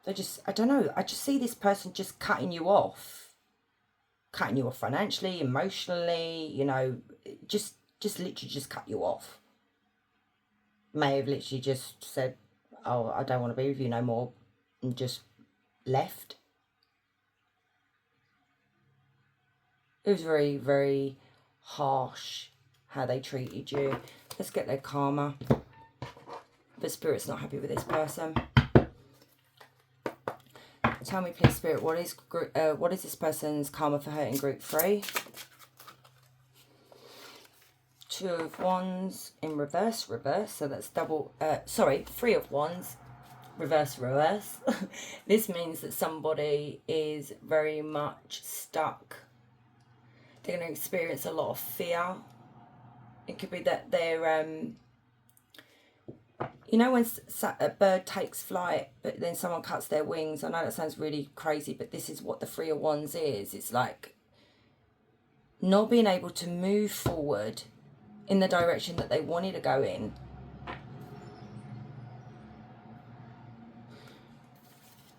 They just, I don't know, I just see this person just cutting you off. Cutting you off financially, emotionally, you know, just literally just cut you off. May have literally just said, oh, I don't want to be with you no more, and just left. It was very, very harsh how they treated you. Let's get their karma. But Spirit's not happy with this person. Tell me, please, Spirit, what is this person's karma for hurting group 3? Two of Wands in reverse, so that's double, sorry, Three of Wands, reverse. This means that somebody is very much stuck. They're going to experience a lot of fear. It could be that they're, you know when a bird takes flight, but then someone cuts their wings? I know that sounds really crazy, but this is what the Three of Wands is. It's like not being able to move forward in the direction that they wanted to go in.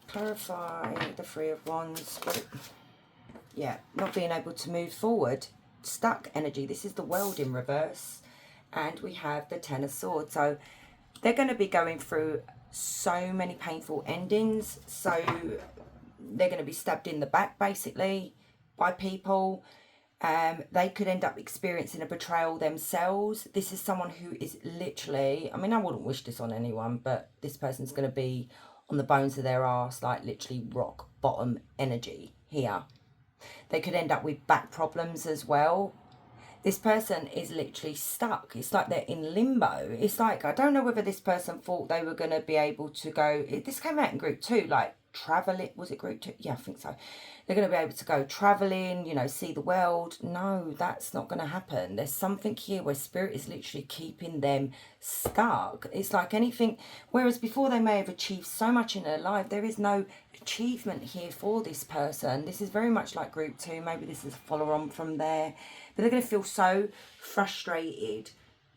Clarify the Three of Wands. Yeah, not being able to move forward. Stuck energy. This is the World in reverse. And we have the Ten of Swords. So they're going to be going through so many painful endings. So they're going to be stabbed in the back, basically, by people. They could end up experiencing a betrayal themselves. This is someone who is literally, I mean, I wouldn't wish this on anyone, but this person's going to be on the bones of their arse, like literally rock bottom energy here. They could end up with back problems as well. This person is literally stuck. It's like they're in limbo. It's like, I don't know whether this person thought they were going to be able to go, this came out in group 2, like traveling. Was it group 2? Yeah, I think so. They're going to be able to go traveling, you know, see the world. No, that's not going to happen. There's something here where Spirit is literally keeping them stuck. It's like anything, whereas before they may have achieved so much in their life, there is no achievement here for this person. This is very much like group 2. Maybe this is a follow on from there. But they're going to feel so frustrated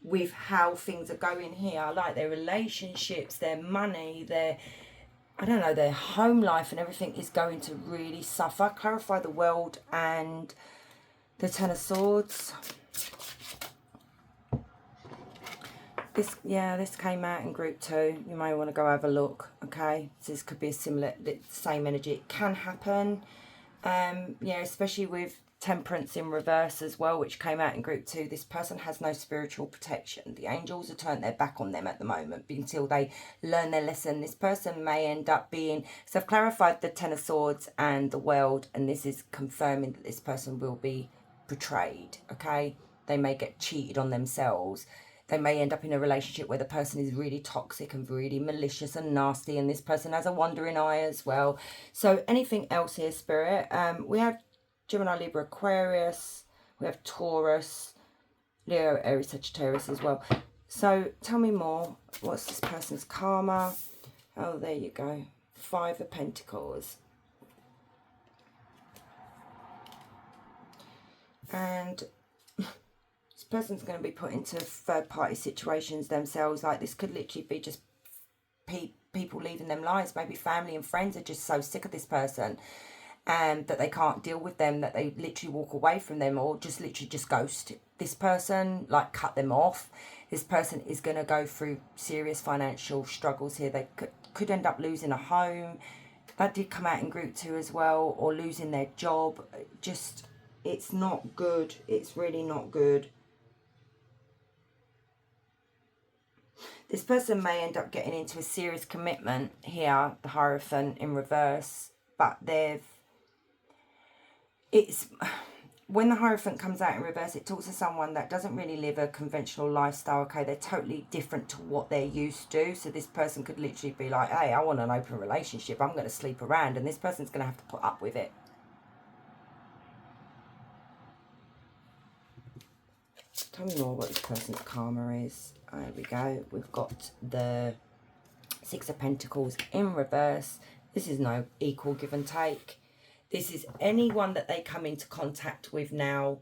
with how things are going here, like their relationships, their money, their, I don't know, their home life and everything is going to really suffer. Clarify the World and the Ten of Swords. This came out in group 2. You may want to go have a look, okay? So this could be a similar, same energy. It can happen. Yeah, especially with Temperance in reverse as well, which came out in group 2. This person has no spiritual protection. The angels have turned their back on them at the moment until they learn their lesson. This person may end up being, so I've clarified the Ten of Swords and the World, and this is confirming that this person will be betrayed, okay? They may get cheated on themselves. They may end up in a relationship where the person is really toxic and really malicious and nasty, and this person has a wandering eye as well. So anything else here, Spirit? We have Gemini, Libra, Aquarius. We have Taurus, Leo, Aries, Sagittarius as well. So tell me more. What's this person's karma? Oh, there you go. 5 of Pentacles. And this person's going to be put into third-party situations themselves. Like this could literally be just people leaving them lives. Maybe family and friends are just so sick of this person and that they can't deal with them, that they literally walk away from them, or just literally just ghost this person, like cut them off. This person is going to go through serious financial struggles here. They could end up losing a home. That did come out in group 2 as well, or losing their job. Just, it's not good. It's really not good. This person may end up getting into a serious commitment here, the Hierophant in reverse, but when the Hierophant comes out in reverse, it talks to someone that doesn't really live a conventional lifestyle, okay? They're totally different to what they're used to. So this person could literally be like, hey, I want an open relationship. I'm going to sleep around. And this person's going to have to put up with it. Tell me more what this person's karma is. There we go. We've got the 6 of Pentacles in reverse. This is no equal give and take. This is anyone that they come into contact with now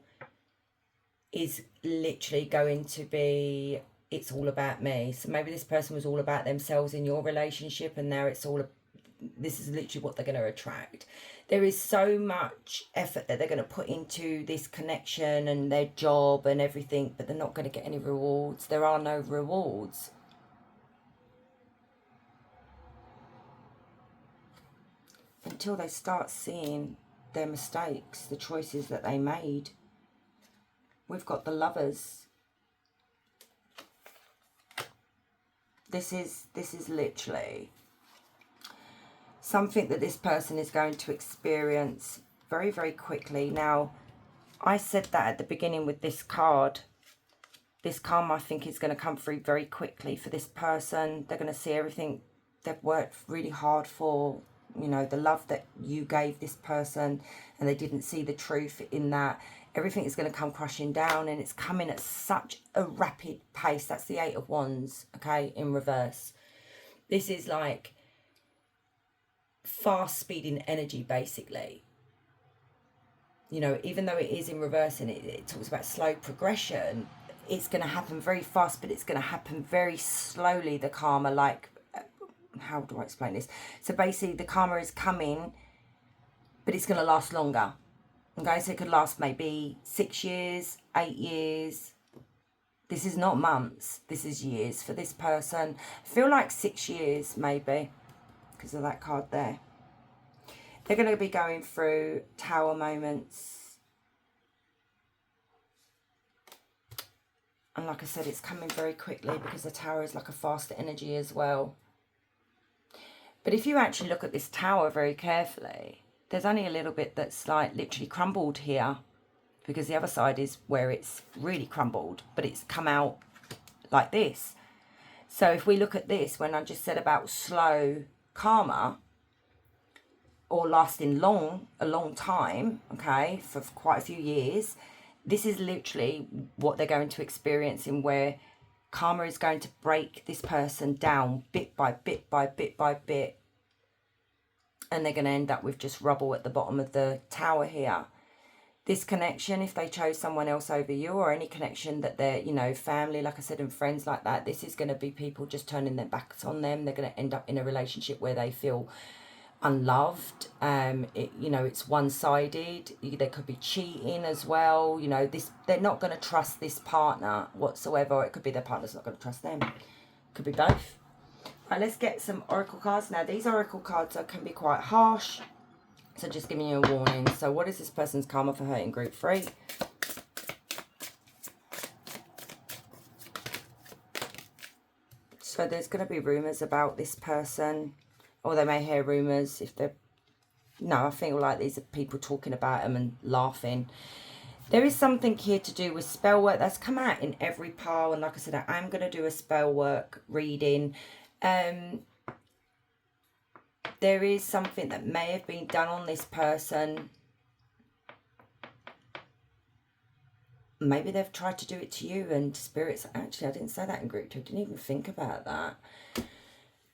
is literally going to be, it's all about me. So maybe this person was all about themselves in your relationship, and now it's all, this is literally what they're going to attract. There is so much effort that they're going to put into this connection and their job and everything, but they're not going to get any rewards. There are no rewards. Until they start seeing their mistakes, the choices that they made. We've got the Lovers. This is literally something that this person is going to experience very, very quickly. Now, I said that at the beginning with this card. This karma, I think, is going to come through very quickly for this person. They're going to see everything they've worked really hard for, you know, the love that you gave this person, and they didn't see the truth in that. Everything is going to come crashing down, and it's coming at such a rapid pace. That's the Eight of Wands, okay, in reverse. This is like fast speeding energy, basically. You know, even though it is in reverse and it talks about slow progression, it's going to happen very fast, but it's going to happen very slowly, the karma. Like, how do I explain this? So basically, the karma is coming, but it's going to last longer. Okay, so it could last maybe 6 years, 8 years. This is not months. This is years for this person. I feel like 6 years, maybe, because of that card there. They're going to be going through tower moments. And like I said, it's coming very quickly because the tower is like a faster energy as well. But if you actually look at this tower very carefully, there's only a little bit that's like literally crumbled here, because the other side is where it's really crumbled, but it's come out like this. So if we look at this, when I just said about slow karma, or lasting a long time, okay, for quite a few years, this is literally what they're going to experience, in where karma is going to break this person down bit by bit by bit by bit, and they're going to end up with just rubble at the bottom of the tower here. This connection, if they chose someone else over you, or any connection that they're, you know, family, like I said, and friends like that, this is going to be people just turning their backs on them. They're going to end up in a relationship where they feel unloved. You know, it's one-sided. There could be cheating as well. You know, they're not going to trust this partner whatsoever. Or it could be their partner's not going to trust them. Could be both. Right, let's get some oracle cards. Now, these oracle cards can be quite harsh, so just giving you a warning. So what is this person's karma for hurting group 3? So there's going to be rumours about this person, or they may hear rumours if they're... No, I feel like these are people talking about them and laughing. There is something here to do with spell work that's come out in every pile. And like I said, I am going to do a spell work reading. There is something that may have been done on this person. Maybe they've tried to do it to you, and spirits... Actually, I didn't say that in group 2. I didn't even think about that.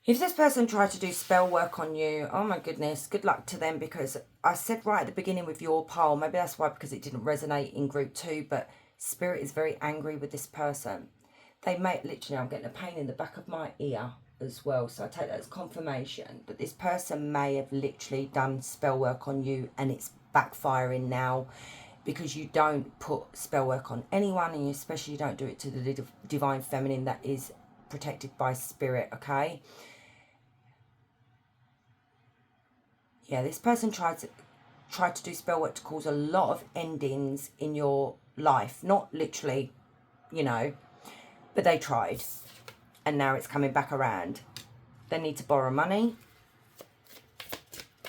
If this person tried to do spell work on you, oh my goodness, good luck to them, because I said right at the beginning with your pile, maybe that's why, because it didn't resonate in group 2, but spirit is very angry with this person. They may... Literally, I'm getting a pain in the back of my ear as well, so I take that as confirmation. But this person may have literally done spell work on you, and it's backfiring now, because you don't put spell work on anyone, and you especially don't do it to the divine feminine that is protected by spirit, okay? Yeah, this person tried to do spell work to cause a lot of endings in your life. Not literally, you know, but they tried. And now it's coming back around. They need to borrow money.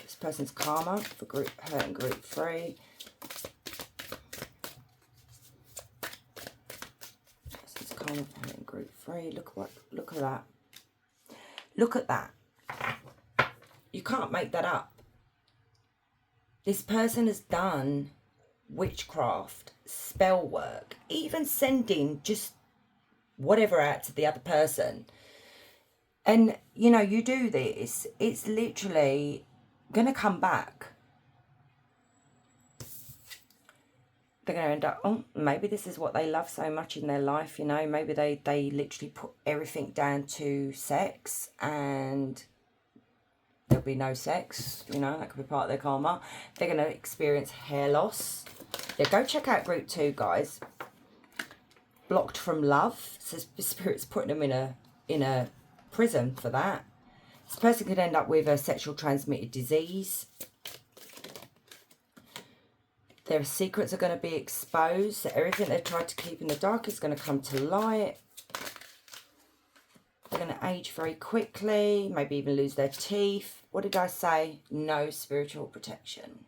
This person's karma for hurting group 3. Person's karma for hurting group 3. Look at that. Look at that. You can't make that up. This person has done witchcraft, spell work, even sending just whatever out to the other person. And, you know, you do this, it's literally going to come back. They're going to end up, oh, maybe this is what they love so much in their life, you know. Maybe they literally put everything down to sex, and there'll be no sex, you know, that could be part of their karma. They're going to experience hair loss. Yeah, go check out group 2, guys. Blocked from love. So spirit's putting them in a prison for that. This person could end up with a sexual transmitted disease. Their secrets are going to be exposed. So everything they tried to keep in the dark is going to come to light. They're going to age very quickly, maybe even lose their teeth. What did I say? No spiritual protection.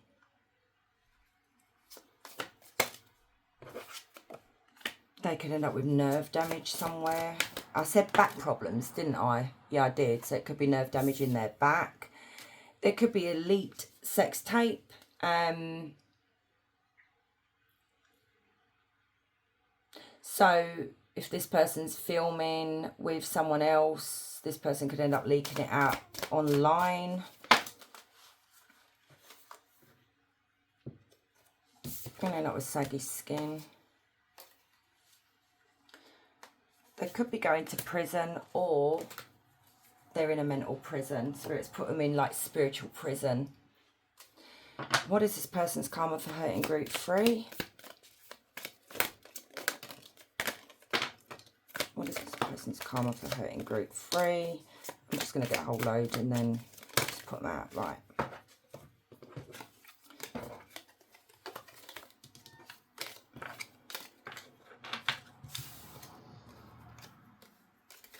They could end up with nerve damage somewhere. I said back problems, didn't I? Yeah, I did. So it could be nerve damage in their back. There could be a leaked sex tape. So if this person's filming with someone else, this person could end up leaking it out online. Gonna end up with saggy skin. They could be going to prison, or they're in a mental prison. Spirits put them in like spiritual prison. What is this person's karma for hurting group 3? What is this person's karma for hurting group 3? I'm just going to get a whole load and then just put them out. Right.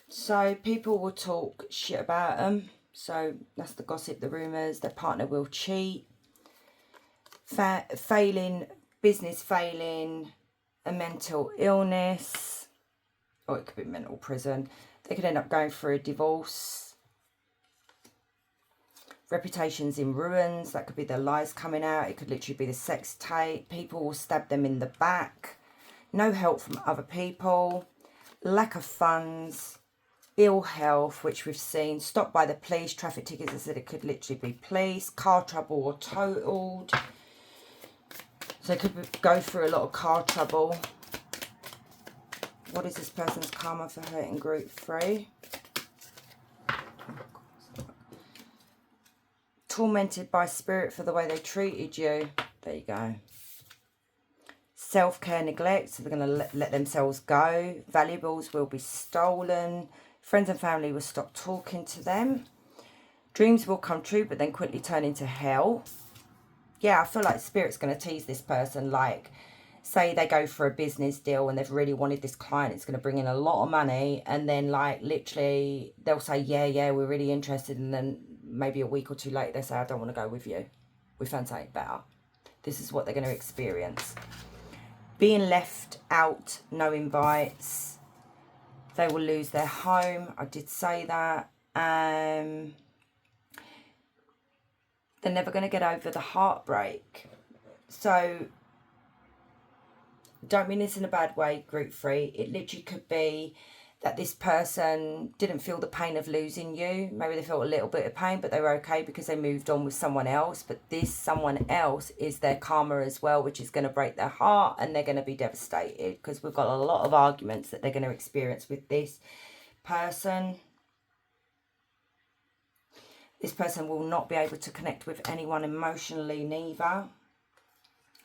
So people will talk shit about them. So that's the gossip, the rumours. Their partner will cheat. Failing, business failing, a mental illness. Or it could be mental prison. They could end up going through a divorce. Reputations in ruins. That could be their lies coming out. It could literally be the sex tape. People will stab them in the back. No help from other people. Lack of funds. Ill health, which we've seen. Stopped by the police. Traffic tickets, I said it could literally be police. Car trouble or totaled. So it could go through a lot of car trouble. What is this person's karma for hurting group 3? Tormented by spirit for the way they treated you. There you go. Self-care neglect, so they're going to let themselves go. Valuables will be stolen. Friends and family will stop talking to them. Dreams will come true, but then quickly turn into hell. Yeah, I feel like Spirit's going to tease this person. Like, say they go for a business deal and they've really wanted this client. It's going to bring in a lot of money. And then, like, literally, they'll say, yeah, we're really interested. And then maybe a week or two later, they say, I don't want to go with you. We found something better. This is what they're going to experience. Being left out, no invites. They will lose their home. I did say that. They're never going to get over the heartbreak. So, don't mean this in a bad way, group 3. It literally could be that this person didn't feel the pain of losing you. Maybe they felt a little bit of pain, but they were okay because they moved on with someone else. But this someone else is their karma as well, which is going to break their heart, and they're going to be devastated because we've got a lot of arguments that they're going to experience with this person. This person will not be able to connect with anyone emotionally neither.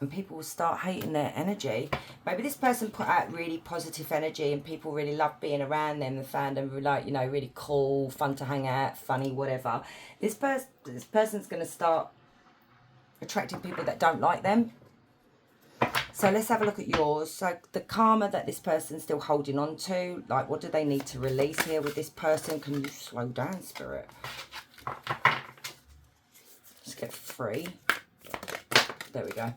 And people will start hating their energy. Maybe this person put out really positive energy and people really love being around them and found them like, you know, really cool, fun to hang out, funny, whatever. This person's going to start attracting people that don't like them. So let's have a look at yours. So the karma that this person's still holding on to, like what do they need to release here with this person? Can you slow down, Spirit? Let's get 3. There we go.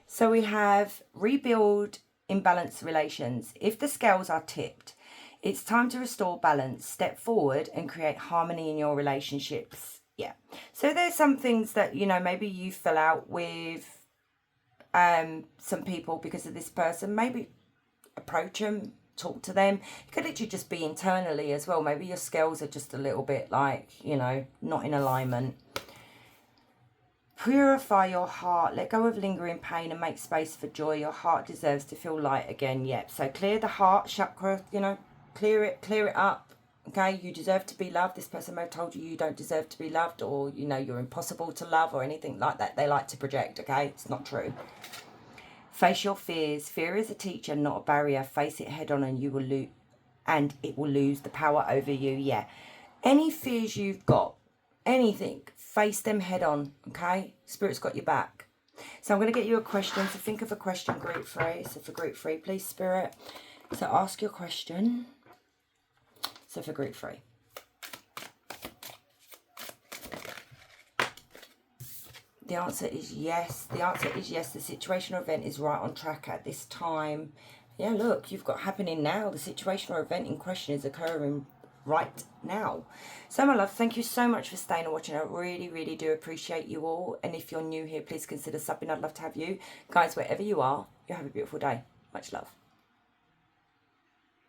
So we have rebuild imbalanced relations. If the scales are tipped, it's time to restore balance, step forward and create harmony in your relationships. Yeah. So there's some things that, you know, maybe you fell out with some people because of this person. Maybe approach them, talk to them. It could literally just be internally as well. Maybe your scales are just a little bit like, you know, not in alignment. Purify your heart. Let go of lingering pain and make space for joy. Your heart deserves to feel light again. Yep. So clear the heart chakra, you know, clear it up. Okay, you deserve to be loved. This person may have told you don't deserve to be loved, or, you know, you're impossible to love or anything like that. They like to project, okay? It's not true. Face your fears. Fear is a teacher, not a barrier. Face it head on and you will lose, and it will lose the power over you. Yeah. Any fears you've got, anything, face them head on, okay? Spirit's got your back. So I'm going to get you a question. So think of a question, group 3. So for group 3, please, Spirit. So ask your question. So for group 3. The answer is yes. The answer is yes. The situation or event is right on track at this time. Yeah, look, you've got happening now. The situation or event in question is occurring right now. So, my love, thank you so much for staying and watching. I really, really do appreciate you all. And if you're new here, please consider subbing. I'd love to have you. Guys, wherever you are, you have a beautiful day. Much love.